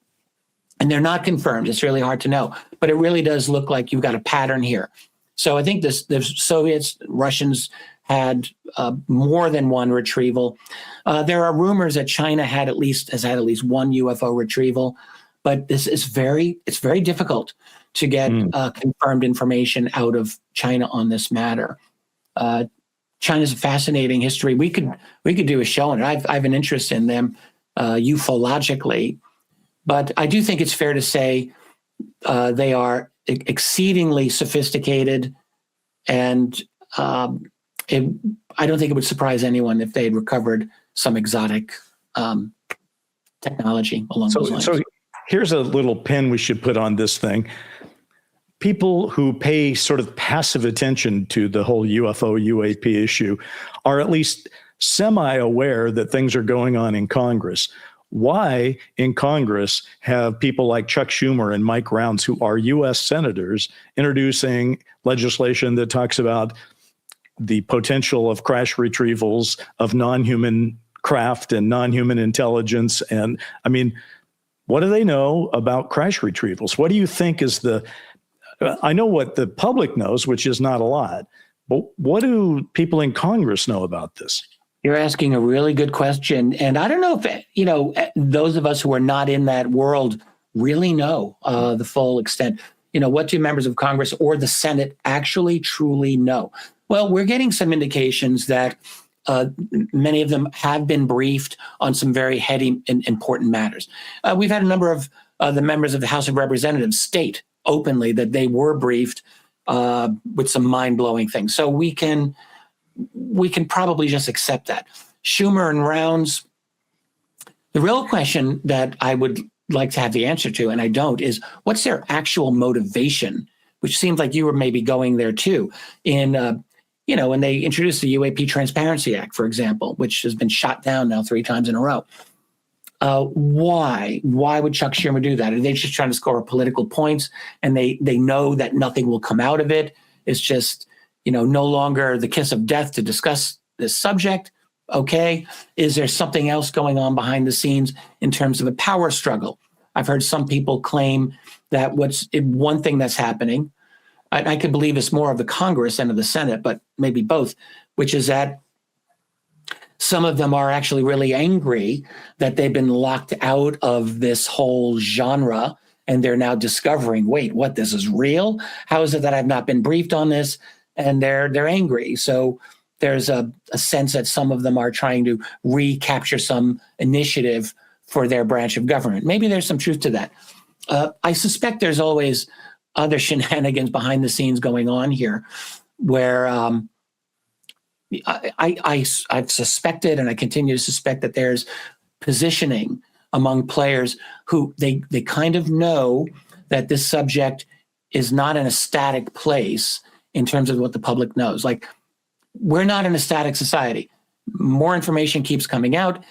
and they're not confirmed. It's really hard to know, but it really does look like you've got a pattern here. So I think the Soviets, Russians had more than one retrieval. There are rumors that China has had at least one UFO retrieval, but it's very difficult to get confirmed information out of China on this matter. China's a fascinating history. We could do a show on it. I have an interest in them ufologically, but I do think it's fair to say they are exceedingly sophisticated, and I don't think it would surprise anyone if they had recovered some exotic technology along those lines. So here's a little pin we should put on this thing. People who pay sort of passive attention to the whole UFO UAP issue are at least semi-aware that things are going on in Congress. Why in Congress have people like Chuck Schumer and Mike Rounds, who are U.S. senators, introducing legislation that talks about the potential of crash retrievals of non-human craft and non-human intelligence? And I mean, what do they know about crash retrievals? What do you think is I know what the public knows, which is not a lot, but what do people in Congress know about this? You're asking a really good question. And I don't know if, those of us who are not in that world really know the full extent. What do members of Congress or the Senate actually truly know? Well, we're getting some indications that many of them have been briefed on some very heady and important matters. We've had a number of the members of the House of Representatives state openly that they were briefed with some mind-blowing things. So we can probably just accept that. Schumer and Rounds, the real question that I would like to have the answer to, and I don't, is what's their actual motivation, which seems like you were maybe going there too, in when they introduced the UAP Transparency Act, for example, which has been shot down now 3 times in a row. Why? Why would Chuck Schumer do that? Are they just trying to score political points, and they know that nothing will come out of it? It's just, no longer the kiss of death to discuss this subject. Okay. Is there something else going on behind the scenes in terms of a power struggle? I've heard some people claim that one thing that's happening, I could believe it's more of the Congress than of the Senate, but maybe both, which is that some of them are actually really angry that they've been locked out of this whole genre, and they're now discovering, wait, what, this is real? How is it that I've not been briefed on this? And they're angry. So there's a sense that some of them are trying to recapture some initiative for their branch of government. Maybe there's some truth to that. I suspect there's always other shenanigans behind the scenes going on here, where I've suspected, and I continue to suspect, that there's positioning among players who they kind of know that this subject is not in a static place in terms of what the public knows. Like, we're not in a static society. More information keeps coming out.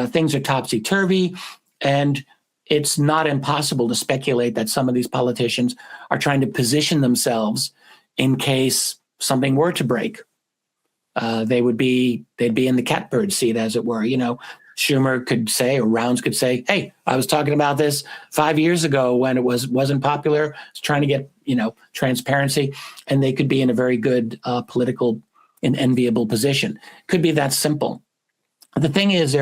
Things are topsy-turvy, and it's not impossible to speculate that some of these politicians are trying to position themselves in case something were to break. They'd be in the catbird seat, as it were. Schumer could say, or Rounds could say, hey, I was talking about this 5 years ago when it wasn't popular. I was trying to get, transparency, and they could be in a very good political and enviable position. Could be that simple. The thing is,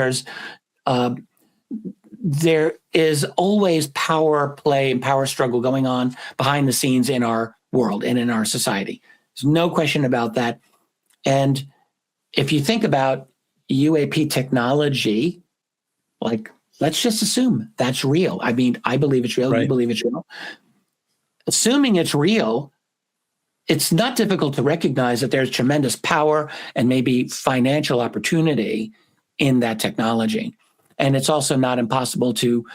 there is always power play and power struggle going on behind the scenes in our world and in our society. There's no question about that. And if you think about UAP technology, like, let's just assume that's real. I mean, I believe it's real. Right. You believe it's real. Assuming it's real, it's not difficult to recognize that there's tremendous power and maybe financial opportunity in that technology. And it's also not impossible to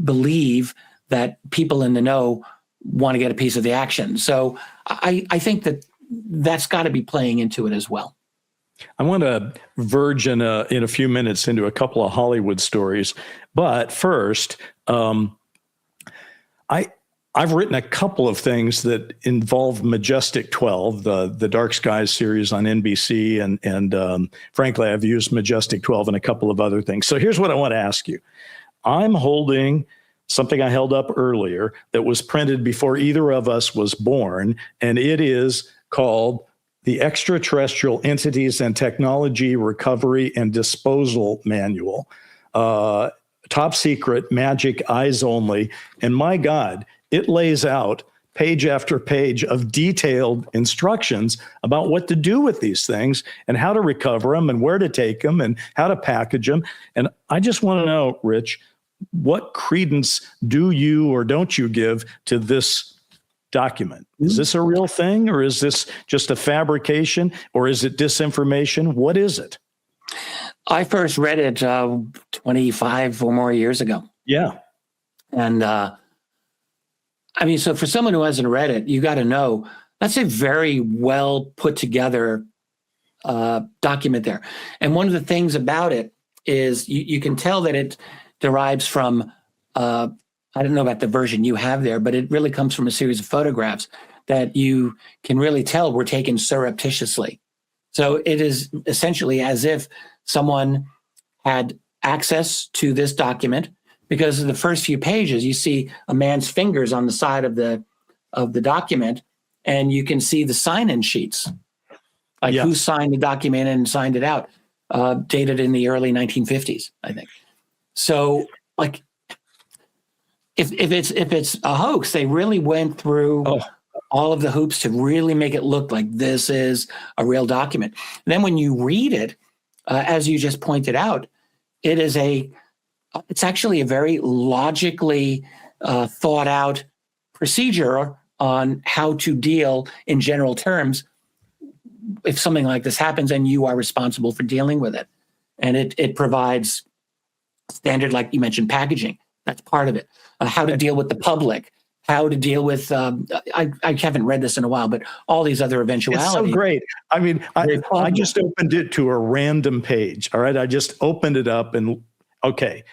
believe that people in the know want to get a piece of the action. So I think that's got to be playing into it as well. I want to verge in a few minutes into a couple of Hollywood stories, but first, I've written a couple of things that involve Majestic 12, the Dark Skies series on NBC, and frankly, I've used Majestic 12 and a couple of other things. So here's what I want to ask you. I'm holding something I held up earlier that was printed before either of us was born, and it is called the Extraterrestrial Entities and Technology Recovery and Disposal Manual. Top secret, magic, eyes only. And my God, it lays out page after page of detailed instructions about what to do with these things and how to recover them and where to take them and how to package them. And I just want to know, Rich, what credence do you or don't you give to this document? Is this a real thing, or is this just a fabrication, or is it disinformation? What is it? I first read it 25 or more years ago. Yeah. And I mean, so for someone who hasn't read it, you got to know that's a very well put together document there. And one of the things about it is you can tell that it derives from, I don't know about the version you have there, but it really comes from a series of photographs that you can really tell were taken surreptitiously. So it is essentially as if someone had access to this document, because in the first few pages, you see a man's fingers on the side of the document, and you can see the sign-in sheets, like who signed the document and signed it out, dated in the early 1950s, I think. So, like, if it's a hoax, they really went through all of the hoops to really make it look like this is a real document. And then when you read it, as you just pointed out, it's actually a very logically thought out procedure on how to deal in general terms if something like this happens and you are responsible for dealing with it. And it provides standard, like you mentioned, packaging. That's part of it. How to deal with the public, how to deal with, I haven't read this in a while, but all these other eventualities. It's so great. I mean, I just opened it to a random page. All right. I just opened it up and, okay.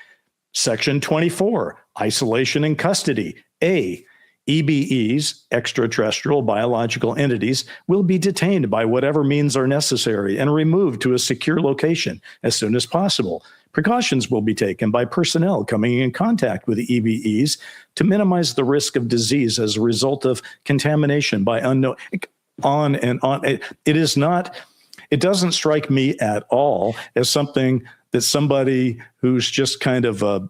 Section 24, isolation and custody. A, EBEs, extraterrestrial biological entities, will be detained by whatever means are necessary and removed to a secure location as soon as possible. Precautions will be taken by personnel coming in contact with the EBEs to minimize the risk of disease as a result of contamination by unknown, on and on. It doesn't strike me at all as something that somebody who's just kind of a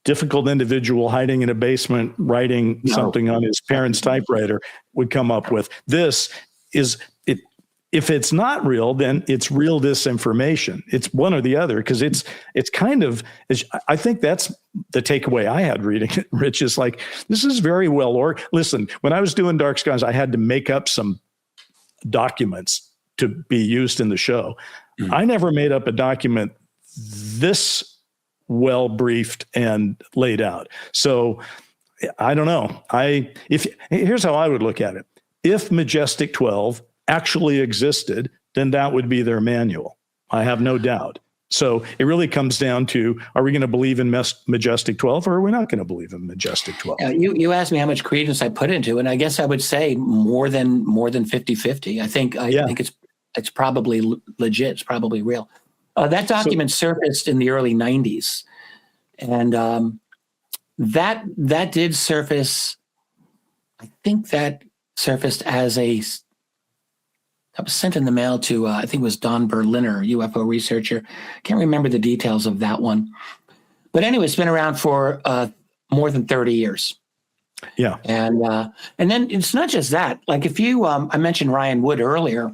difficult individual hiding in a basement writing something on his parents' typewriter would come up with. This is it. If it's not real, then it's real disinformation. It's one or the other, because it's kind of, I think that's the takeaway I had reading it, Rich, is like, this is very well, or listen, when I was doing Dark Skies, I had to make up some documents to be used in the show. I never made up a document this well briefed and laid out. So I don't know. Here's how I would look at it. If Majestic 12 actually existed, then that would be their manual. I have no doubt. So it really comes down to, are we going to believe in Majestic 12 or are we not going to believe in Majestic 12? You asked me how much credence I put into it, and I guess I would say more than 50-50. I think it's probably legit. It's probably real. That document surfaced in the early 90s, and that did surface. I think that surfaced as that was sent in the mail to I think it was Don Berliner, UFO researcher. Can't remember the details of that one, but anyway, it's been around for more than 30 years. Yeah, and then it's not just that. Like if you, I mentioned Ryan Wood earlier.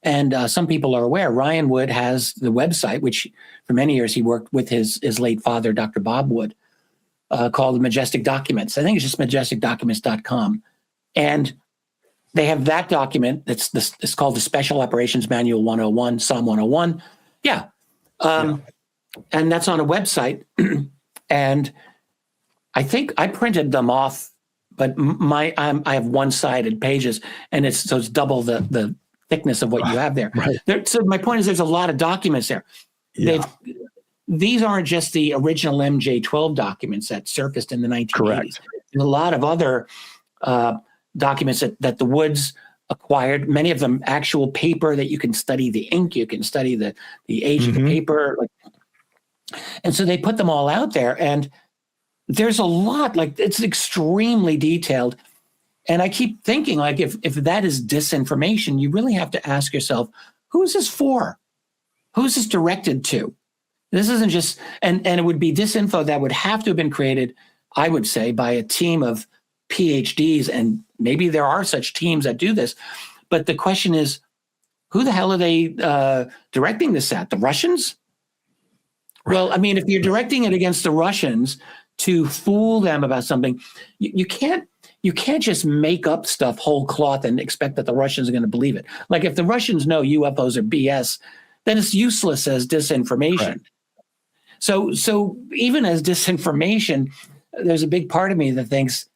And some people are aware, Ryan Wood has the website, which for many years he worked with his late father, Dr. Bob Wood, called Majestic Documents. I think it's just majesticdocuments.com. And they have that document it's called the Special Operations Manual 101, Psalm 101. Yeah. And that's on a website. And I think I printed them off, but I have one-sided pages, and it's double the thickness of what you have there. Right. So my point is there's a lot of documents there. Yeah. These aren't just the original MJ-12 documents that surfaced in the 1980s. Correct. There's a lot of other documents that the Woods acquired, many of them actual paper that you can study the ink, you can study the age of the paper. And so they put them all out there, and there's a lot, like it's extremely detailed. And I keep thinking, like, if that is disinformation, you really have to ask yourself, who is this for? Who is this directed to? This isn't just, and it would be disinfo that would have to have been created, I would say, by a team of PhDs, and maybe there are such teams that do this. But the question is, who the hell are they directing this at? The Russians? Well, I mean, if you're directing it against the Russians to fool them about something, you can't just make up stuff whole cloth and expect that the Russians are going to believe it. Like if the Russians know UFOs are BS, then it's useless as disinformation. Right. So even as disinformation, there's a big part of me that thinks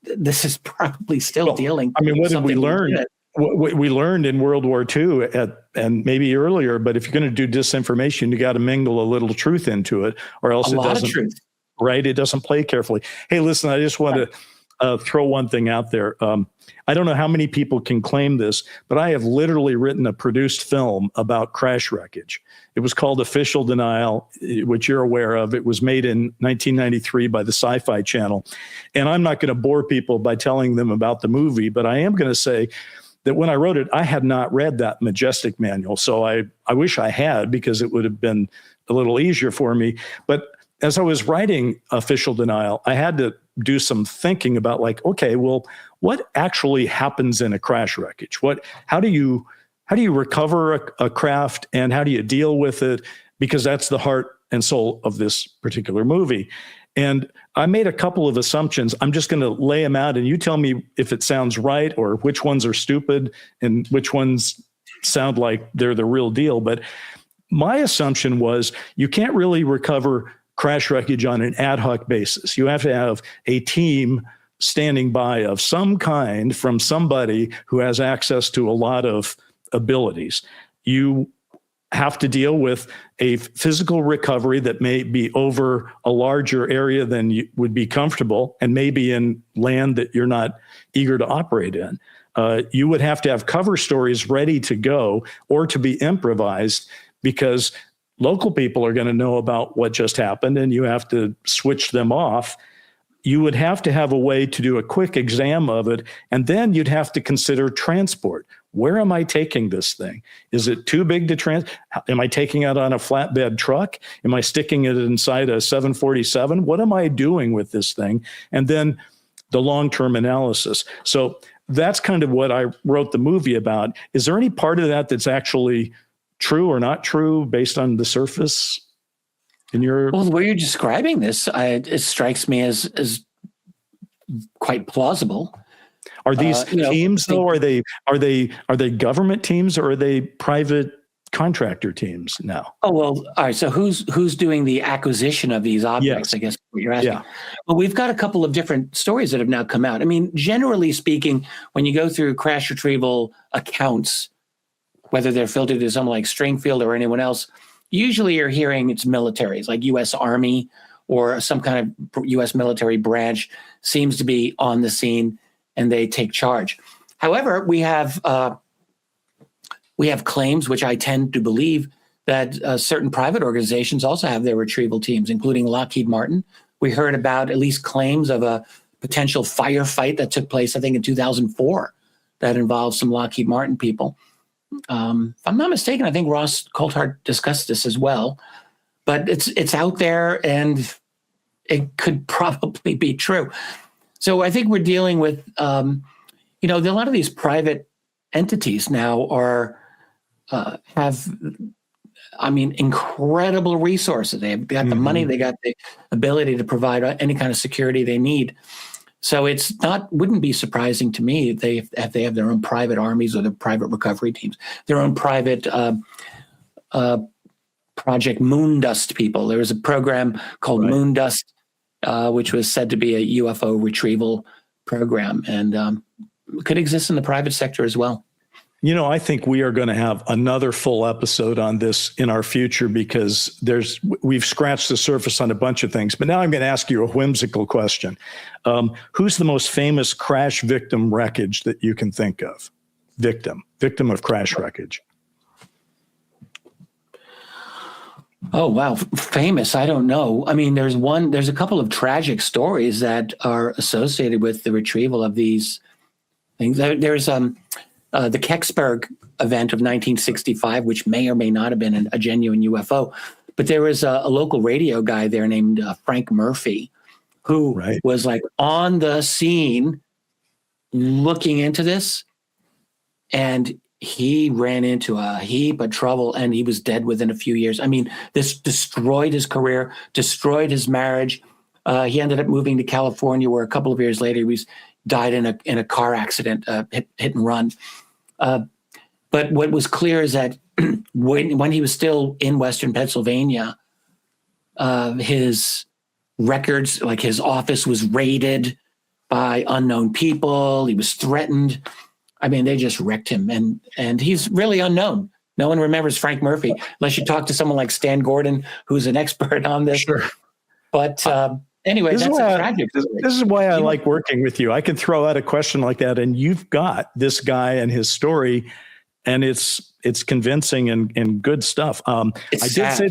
this is probably still dealing. I mean, what did we learn? What we learned in World War II and maybe earlier, but if you're going to do disinformation, you got to mingle a little truth into it, or else it doesn't. Truth. Right? It doesn't play carefully. Hey, listen, I just want to throw one thing out there. I don't know how many people can claim this, but I have literally written a produced film about crash wreckage. It was called Official Denial, which you're aware of. It was made in 1993 by the Sci-Fi Channel. And I'm not going to bore people by telling them about the movie, but I am going to say that when I wrote it, I had not read that Majestic manual. So I wish I had, because it would have been a little easier for me. But as I was writing Official Denial, I had to do some thinking about like, okay, well, what actually happens in a crash wreckage? How do you recover a craft, and how do you deal with it? Because that's the heart and soul of this particular movie. And I made a couple of assumptions. I'm just going to lay them out, and you tell me if it sounds right or which ones are stupid and which ones sound like they're the real deal. But my assumption was you can't really recover crash wreckage on an ad hoc basis. You have to have a team standing by of some kind from somebody who has access to a lot of abilities. You have to deal with a physical recovery that may be over a larger area than you would be comfortable, and maybe in land that you're not eager to operate in. You would have to have cover stories ready to go or to be improvised, because local people are going to know about what just happened, and you have to switch them off. You would have to have a way to do a quick exam of it, and then you'd have to consider transport. Where am I taking this thing? Is it too big to am I taking it on a flatbed truck? Am I sticking it inside a 747? What am I doing with this thing? And then the long-term analysis. So that's kind of what I wrote the movie about. Is there any part of that that's actually true or not true based on the surface? Well, the way you're describing this, it strikes me as quite plausible. Are these teams though? Are they government teams, or are they private contractor teams now? Oh well, all right. So who's doing the acquisition of these objects? Yes. I guess what you're asking. Yeah. Well, we've got a couple of different stories that have now come out. I mean, generally speaking, when you go through crash retrieval accounts, whether they're filtered to someone like Stringfield or anyone else, usually you're hearing it's militaries like U.S. Army or some kind of U.S. military branch seems to be on the scene and they take charge. However, we have claims, which I tend to believe, that certain private organizations also have their retrieval teams, including Lockheed Martin. We heard about at least claims of a potential firefight that took place, I think, in 2004 that involved some Lockheed Martin people. If I'm not mistaken, I think Ross Coulthard discussed this as well, but it's out there and it could probably be true. So I think we're dealing with, a lot of these private entities now have incredible resources. They've got the money, they got the ability to provide any kind of security they need. So wouldn't be surprising to me if they have their own private armies or their private recovery teams, their own private Project Moondust people. There was a program called Moondust, which was said to be a UFO retrieval program, and could exist in the private sector as well. I think we are going to have another full episode on this in our future, because we've scratched the surface on a bunch of things. But now I'm going to ask you a whimsical question. Who's the most famous crash victim wreckage that you can think of? Victim of crash wreckage. Oh, wow. Famous. I don't know. I mean, there's a couple of tragic stories that are associated with the retrieval of these things. There's the Kecksburg event of 1965, which may or may not have been a genuine UFO. But there was a local radio guy there named Frank Murphy, who was like on the scene looking into this. And he ran into a heap of trouble and he was dead within a few years. I mean, this destroyed his career, destroyed his marriage. He ended up moving to California, where a couple of years later he died in a car accident, hit and run. But what was clear is that when he was still in Western Pennsylvania, his records, like his office, was raided by unknown people. He was threatened. I mean, they just wrecked him, and he's really unknown. No one remembers Frank Murphy unless you talk to someone like Stan Gordon, who's an expert on this. Sure. But anyway, that's a tragic story. This is why I like working with you. I can throw out a question like that, and you've got this guy and his story, and it's convincing and good stuff. I did say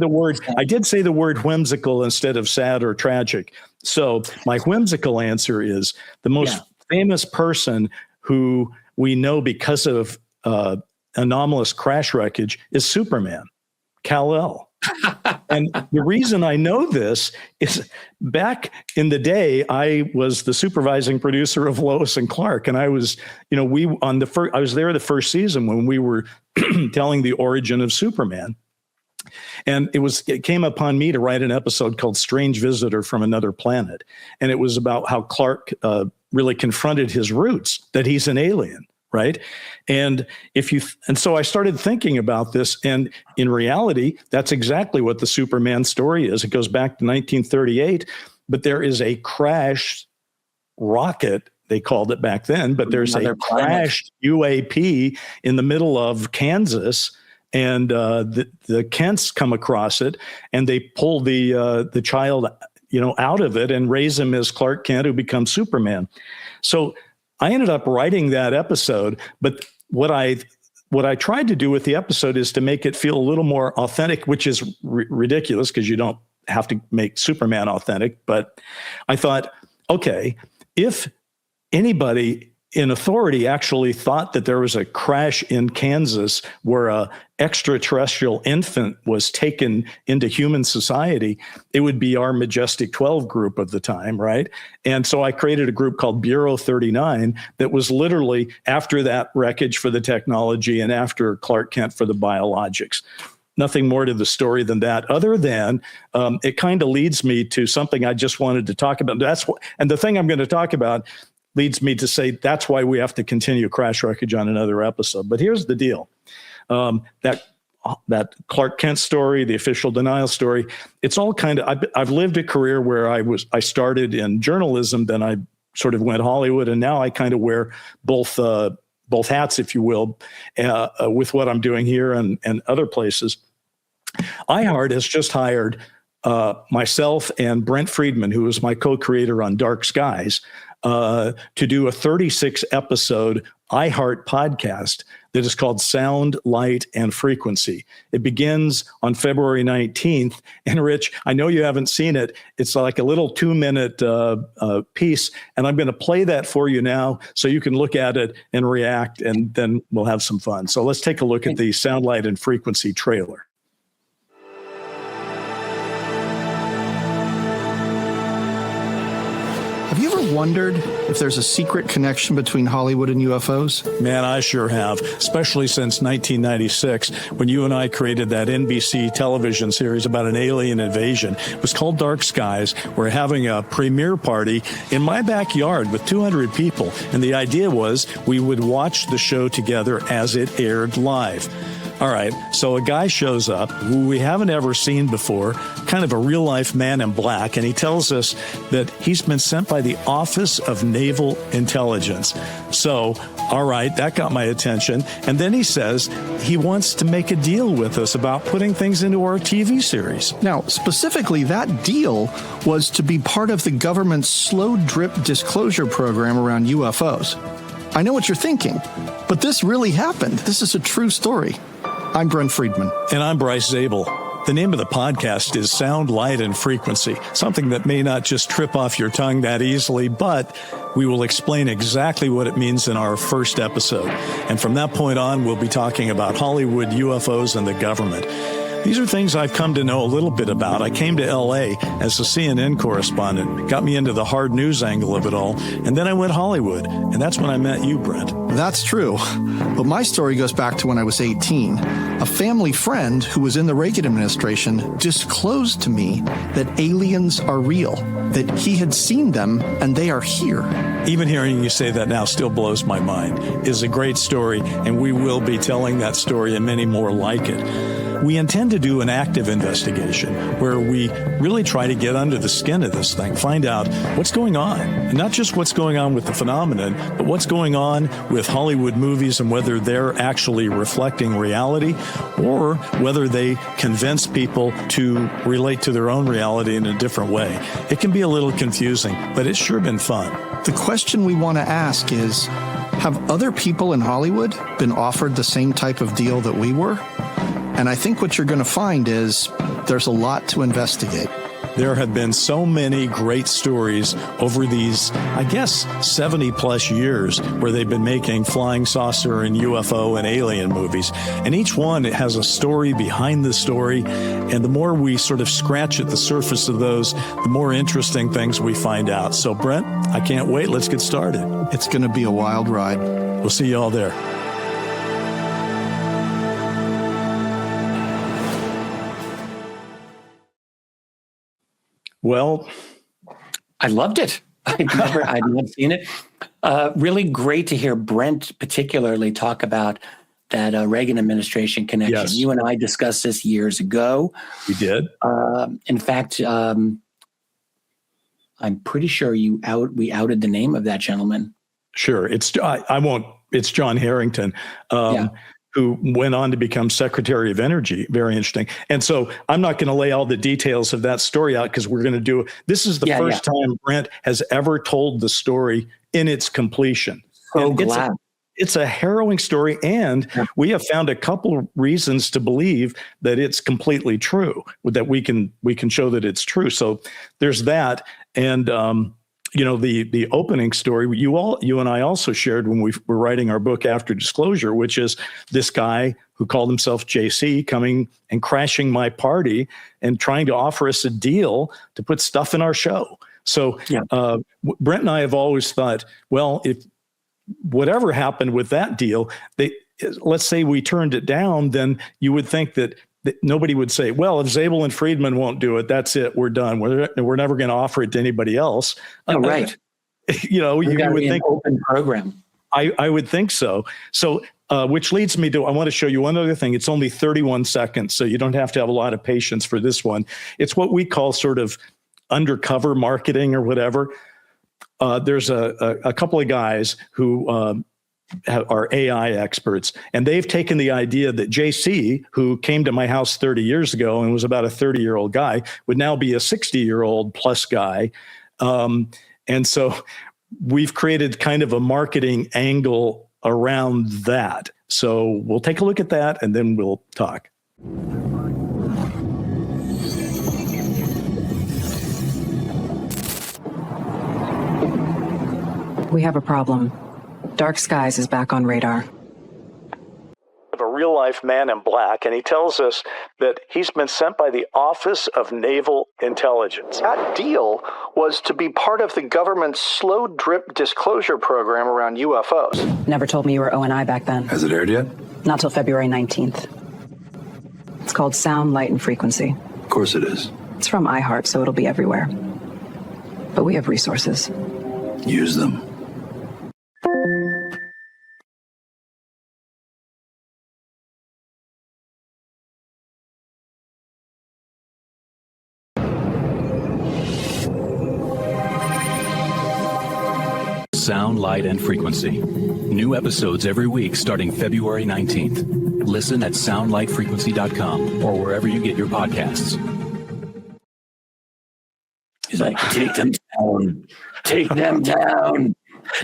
the word whimsical instead of sad or tragic. So my whimsical answer is the most famous person who we know because of anomalous crash wreckage is Superman, Kal-El. And the reason I know this is back in the day, I was the supervising producer of Lois and Clark. And I was, I was there the first season when we were telling the origin of Superman. And it came upon me to write an episode called Strange Visitor from Another Planet. And it was about how Clark really confronted his roots, that he's an alien. Right. And so I started thinking about this, and in reality, that's exactly what the Superman story is. It goes back to 1938, but there is a crashed rocket, they called it back then, but there's a crashed UAP in the middle of Kansas, and the Kents come across it, and they pull the child, out of it and raise him as Clark Kent, who becomes Superman. So I ended up writing that episode, but what I tried to do with the episode is to make it feel a little more authentic, which is ridiculous because you don't have to make Superman authentic. But I thought, okay, if anybody in authority actually thought that there was a crash in Kansas where a extraterrestrial infant was taken into human society, it would be our Majestic 12 group of the time, right? And so I created a group called Bureau 39 that was literally after that wreckage for the technology and after Clark Kent for the biologics. Nothing more to the story than that, other than it kind of leads me to something I just wanted to talk about. And the thing I'm going to talk about leads me to say that's why we have to continue Crash Wreckage on another episode. But here's the deal. That Clark Kent story, the official denial story, it's all kind of, I've lived a career where I started in journalism, then I sort of went Hollywood, and now I kind of wear both hats, if you will, with what I'm doing here and other places. iHeart has just hired myself and Brent Friedman, who was my co-creator on Dark Skies, to do a 36-episode iHeart podcast that is called Sound, Light, and Frequency. It begins on February 19th. And Rich, I know you haven't seen it. It's like a little 2-minute piece. And I'm going to play that for you now so you can look at it and react, and then we'll have some fun. So let's take a look at the Sound, Light, and Frequency trailer. Have you ever wondered if there's a secret connection between Hollywood and UFOs? Man, I sure have, especially since 1996, when you and I created that NBC television series about an alien invasion. It was called Dark Skies. We're having a premiere party in my backyard with 200 people, and the idea was we would watch the show together as it aired live. All right, so a guy shows up who we haven't ever seen before, kind of a real-life man in black, and he tells us that he's been sent by the Office of Naval Intelligence. So, all right, that got my attention. And then he says he wants to make a deal with us about putting things into our TV series. Now, specifically, that deal was to be part of the government's slow drip disclosure program around UFOs. I know what you're thinking, but this really happened. This is a true story. I'm Brent Friedman. And I'm Bryce Zabel. The name of the podcast is Sound, Light, and Frequency, something that may not just trip off your tongue that easily, but we will explain exactly what it means in our first episode. And from that point on, we'll be talking about Hollywood, UFOs, and the government. These are things I've come to know a little bit about. I came to LA as a CNN correspondent, got me into the hard news angle of it all, and then I went Hollywood, and that's when I met you, Brent. That's true. But my story goes back to when I was 18. A family friend who was in the Reagan administration disclosed to me that aliens are real, that he had seen them and they are here. Even hearing you say that now still blows my mind. It's a great story, and we will be telling that story and many more like it. We intend to do an active investigation where we really try to get under the skin of this thing, find out what's going on, and not just what's going on with the phenomenon, but what's going on with Hollywood movies and whether they're actually reflecting reality or whether they convince people to relate to their own reality in a different way. It can be a little confusing, but it's sure been fun. The question we want to ask is, have other people in Hollywood been offered the same type of deal that we were? And I think what you're going to find is there's a lot to investigate. There have been so many great stories over these, I guess, 70 plus years where they've been making flying saucer and UFO and alien movies. And each one has a story behind the story. And the more we sort of scratch at the surface of those, the more interesting things we find out. So, Brent, I can't wait. Let's get started. It's going to be a wild ride. We'll see you all there. Well, I loved it. I'd not seen it. Really great to hear Brent particularly talk about that Reagan administration connection. Yes. You and I discussed this years ago. We did. In fact, I'm pretty sure we outed the name of that gentleman. Sure. It's John Harrington. Who went on to become Secretary of Energy. Very interesting. And so I'm not going to lay all the details of that story out because we're going to this is the first time Brent has ever told the story in its completion. So glad. It's a harrowing story, and we have found a couple of reasons to believe that it's completely true, that we can show that it's true. So there's that. And, the opening story you and I also shared when we were writing our book After Disclosure, which is this guy who called himself JC coming and crashing my party and trying to offer us a deal to put stuff in our show. So Brent and I have always thought, well, if whatever happened with that deal, let's say we turned it down, then you would think that nobody would say, well, if Zabel and Friedman won't do it, that's it. We're done. We're never going to offer it to anybody else. Oh, right. You would think open program. I would think so. So, which leads me to, I want to show you one other thing. It's only 31 seconds, so you don't have to have a lot of patience for this one. It's what we call sort of undercover marketing or whatever. There's a couple of guys who are AI experts, and they've taken the idea that JC, who came to my house 30 years ago and was about a 30-year-old guy, would now be a 60-year-old plus guy. And so we've created kind of a marketing angle around that. So we'll take a look at that, and then we'll talk. We have a problem. Dark Skies is back on radar. A real-life man in black, and he tells us that he's been sent by the Office of Naval Intelligence. That deal was to be part of the government's slow drip disclosure program around UFOs. Never told me you were O&I back then. Has it aired yet? Not till February 19th. It's called Sound, Light, and Frequency. Of course it is. It's from iHeart, so it'll be everywhere. But we have resources. Use them. Sound, Light, and Frequency. New episodes every week starting February 19th. Listen at soundlightfrequency.com or wherever you get your podcasts. He's like, take them down. Take them down.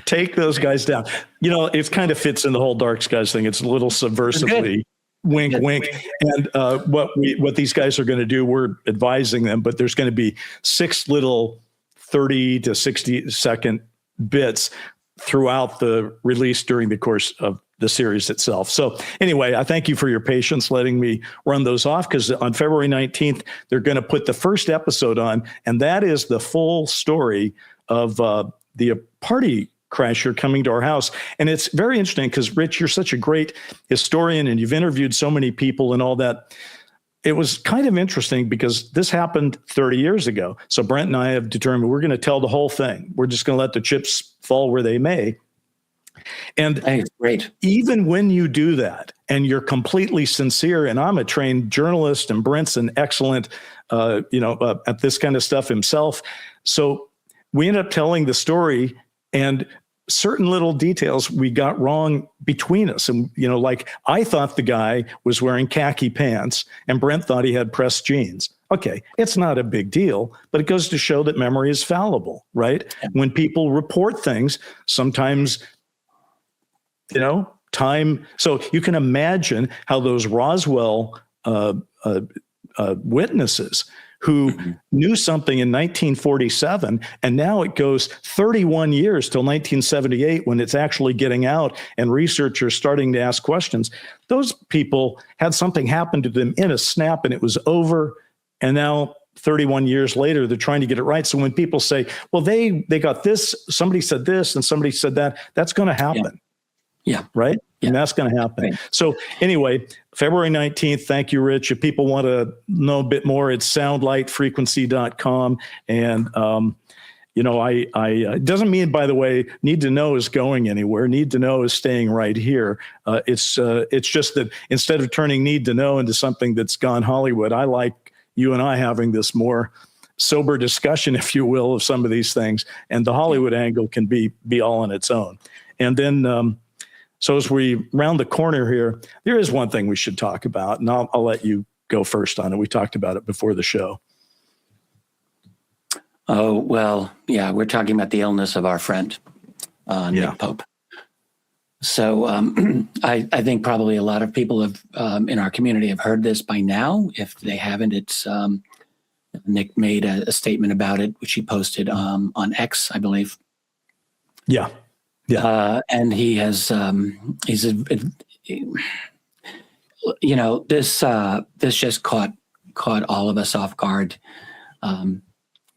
Take those guys down. It kind of fits in the whole Dark Skies thing. It's a little subversively wink, wink. And what these guys are going to do, we're advising them, but there's going to be 6 little 30 to 60 second bits throughout the release during the course of the series itself. So anyway, I thank you for your patience letting me run those off, because on February 19th, they're going to put the first episode on, and that is the full story of the party crasher coming to our house. And it's very interesting because, Rich, you're such a great historian and you've interviewed so many people and all that. It was kind of interesting because this happened 30 years ago. So Brent and I have determined we're going to tell the whole thing. We're just going to let the chips fall where they may. And great. Even when you do that and you're completely sincere, and I'm a trained journalist and Brent's an excellent, at this kind of stuff himself. So we end up telling the story, and certain little details we got wrong between us. And, like I thought the guy was wearing khaki pants and Brent thought he had pressed jeans. Okay, it's not a big deal, but it goes to show that memory is fallible, right? Yeah. When people report things, sometimes time. So you can imagine how those Roswell witnesses who knew something in 1947, and now it goes 31 years till 1978 when it's actually getting out and researchers starting to ask questions. Those people had something happen to them in a snap and it was over. And now 31 years later, they're trying to get it right. So when people say, well, they got this, somebody said this and somebody said that, that's going to happen. Yeah. Right? Yeah. And that's going to happen. Right. So anyway, February 19th, thank you, Rich. If people want to know a bit more, it's soundlightfrequency.com. And, it doesn't mean, by the way, Need to Know is going anywhere. Need to Know is staying right here. It's just that instead of turning Need to Know into something that's gone Hollywood, I like you and I having this more sober discussion, if you will, of some of these things. And the Hollywood angle can be all on its own. And then, so as we round the corner here, there is one thing we should talk about, and I'll let you go first on it. We talked about it before the show. Oh, well, yeah, we're talking about the illness of our friend, Nick Pope. So I think probably a lot of people have in our community have heard this by now. If they haven't, it's Nick made a statement about it, which he posted on X, I believe. Yeah. Yeah. And he has, this just caught all of us off guard.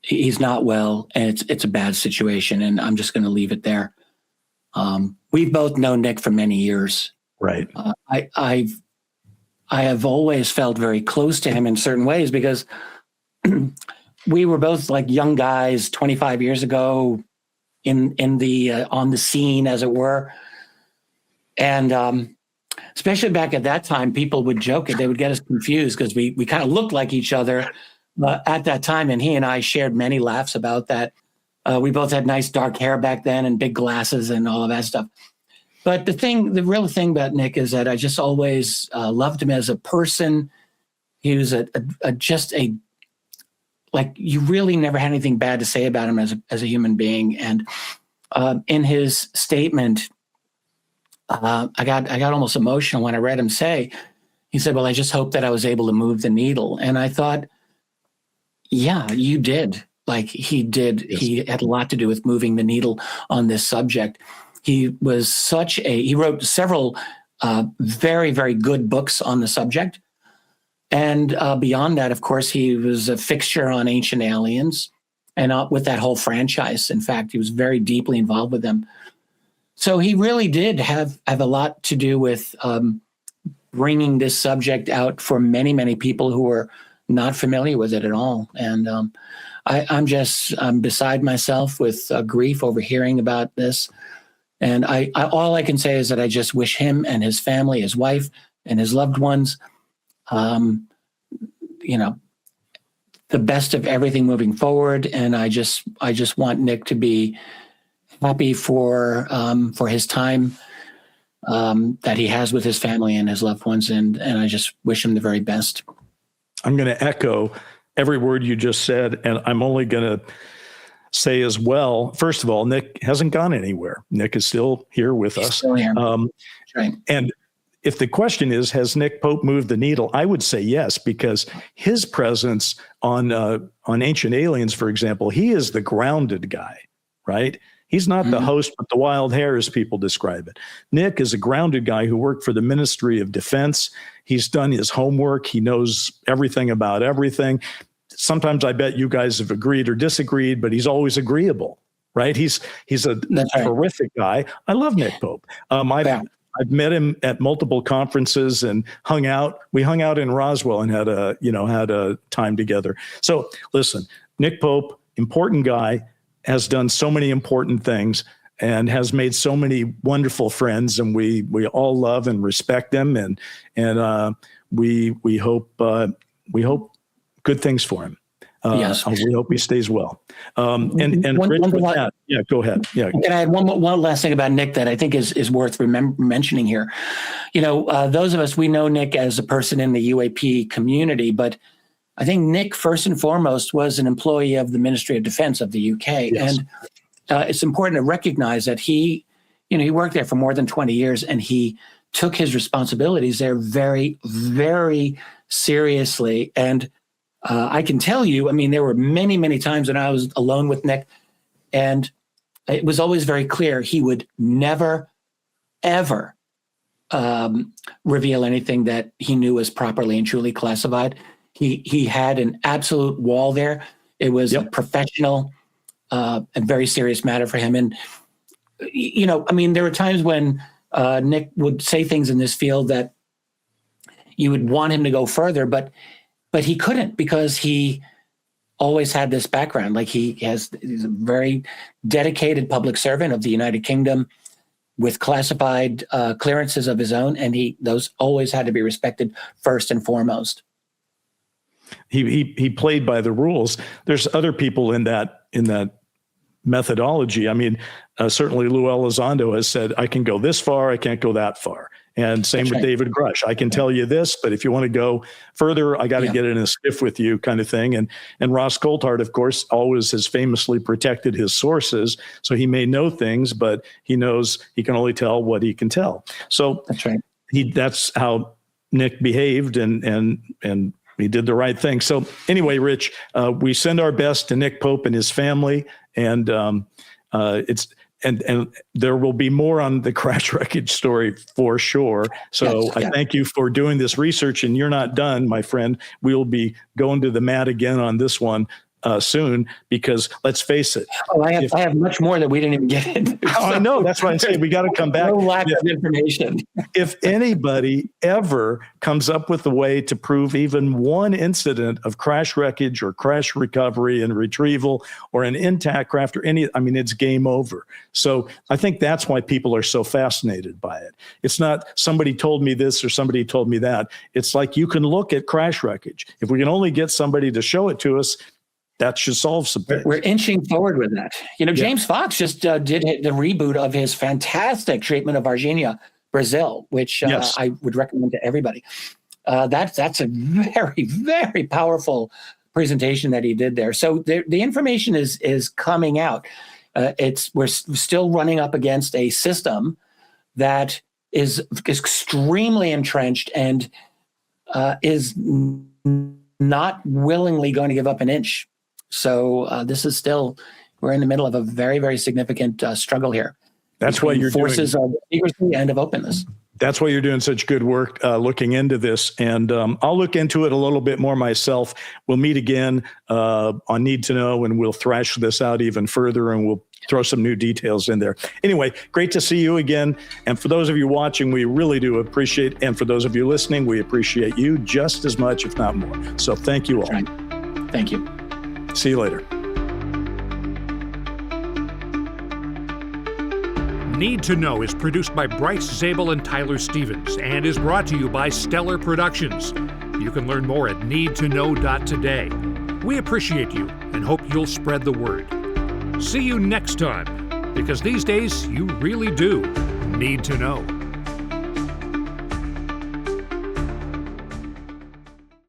He's not well, and it's a bad situation, and I'm just going to leave it there. We've both known Nick for many years. Right. I have always felt very close to him in certain ways because we were both like young guys 25 years ago, in the on the scene, as it were, and especially back at that time, people would joke and they would get us confused because we kind of looked like each other at that time, and he and I shared many laughs about that. We both had nice dark hair back then and big glasses and all of that stuff. But the real thing about Nick is that I just always loved him as a person. He was like, you really never had anything bad to say about him as a human being. And in his statement, I got almost emotional when I read him say, he said, well, I just hope that I was able to move the needle. And I thought, yeah, you did. Like he did. Yes. He had a lot to do with moving the needle on this subject. He wrote several very, very good books on the subject. And beyond that, of course, he was a fixture on Ancient Aliens and with that whole franchise. In fact, he was very deeply involved with them. So he really did have a lot to do with bringing this subject out for many, many people who were not familiar with it at all. And I'm beside myself with grief over hearing about this. And I all I can say is that I just wish him and his family, his wife and his loved ones, the best of everything moving forward. And I just want Nick to be happy for his time that he has with his family and his loved ones. And I just wish him the very best. I'm going to echo every word you just said. And I'm only going to say as well, first of all, Nick hasn't gone anywhere. Nick is still here with us. Still here. Right. And if the question is, has Nick Pope moved the needle? I would say yes, because his presence on Ancient Aliens, for example, he is the grounded guy, right? He's not the host with the wild hair, as people describe it. Nick is a grounded guy who worked for the Ministry of Defense. He's done his homework. He knows everything about everything. Sometimes I bet you guys have agreed or disagreed, but he's always agreeable, right? He's a terrific guy. I love Nick Pope. I've met him at multiple conferences and hung out. We hung out in Roswell and had a time together. So listen, Nick Pope, important guy, has done so many important things and has made so many wonderful friends, and we all love and respect them, and we hope good things for him. Yes, we hope he stays well. And Rich, go ahead. Yeah, can I add one last thing about Nick that I think is worth mentioning here? Those of us, we know Nick as a person in the UAP community, but I think Nick, first and foremost, was an employee of the Ministry of Defense of the UK. Yes. And it's important to recognize that he worked there for more than 20 years, and he took his responsibilities there very, very seriously. And I can tell you, there were many, many times when I was alone with Nick, and it was always very clear he would never, ever reveal anything that he knew was properly and truly classified. He had an absolute wall there. It was a professional and very serious matter for him. And, there were times when Nick would say things in this field that you would want him to go further, but he couldn't, because he always had this background. Like he's a very dedicated public servant of the United Kingdom with classified clearances of his own, and those always had to be respected first and foremost. He played by the rules. There's other people in that methodology. Certainly Lou Elizondo has said, I can go this far, I can't go that far. And same with David Grush. I can tell you this, but if you want to go further, I got to get in a skiff with you, kind of thing. And Ross Coulthard, of course, always has famously protected his sources. So he may know things, but he knows he can only tell what he can tell. So that's how Nick behaved, and he did the right thing. So anyway, Rich, we send our best to Nick Pope and his family, and and there will be more on the crash wreckage story for sure. So I thank you for doing this research, and you're not done, my friend. We'll be going to the mat again on this one soon, because let's face it. Oh, I have much more that we didn't even get into. I know. That's why I'm saying we got to come back. No lack of information. If anybody ever comes up with a way to prove even one incident of crash wreckage or crash recovery and retrieval or an intact craft or it's game over. So I think that's why people are so fascinated by it. It's not somebody told me this or somebody told me that. It's like, you can look at crash wreckage. If we can only get somebody to show it to us, that should solve some things. We're inching forward with that. James Fox just did the reboot of his fantastic treatment of Varginha, Brazil, which I would recommend to everybody. That's a very, very powerful presentation that he did there. So the information is coming out. We're still running up against a system that is extremely entrenched and is not willingly going to give up an inch. So this is we're in the middle of a very, very significant struggle here. That's why you're forces of secrecy and of openness. That's why you're doing such good work looking into this. And I'll look into it a little bit more myself. We'll meet again on Need to Know, and we'll thrash this out even further, and we'll throw some new details in there. Anyway, great to see you again. And for those of you watching, we really do appreciate, and for those of you listening, we appreciate you just as much, if not more. So thank you all. Right. Thank you. See you later. Need to Know is produced by Bryce, Zabel, and Tyler Stevens, and is brought to you by Stellar Productions. You can learn more at needtoknow.today. We appreciate you and hope you'll spread the word. See you next time, because these days you really do need to know.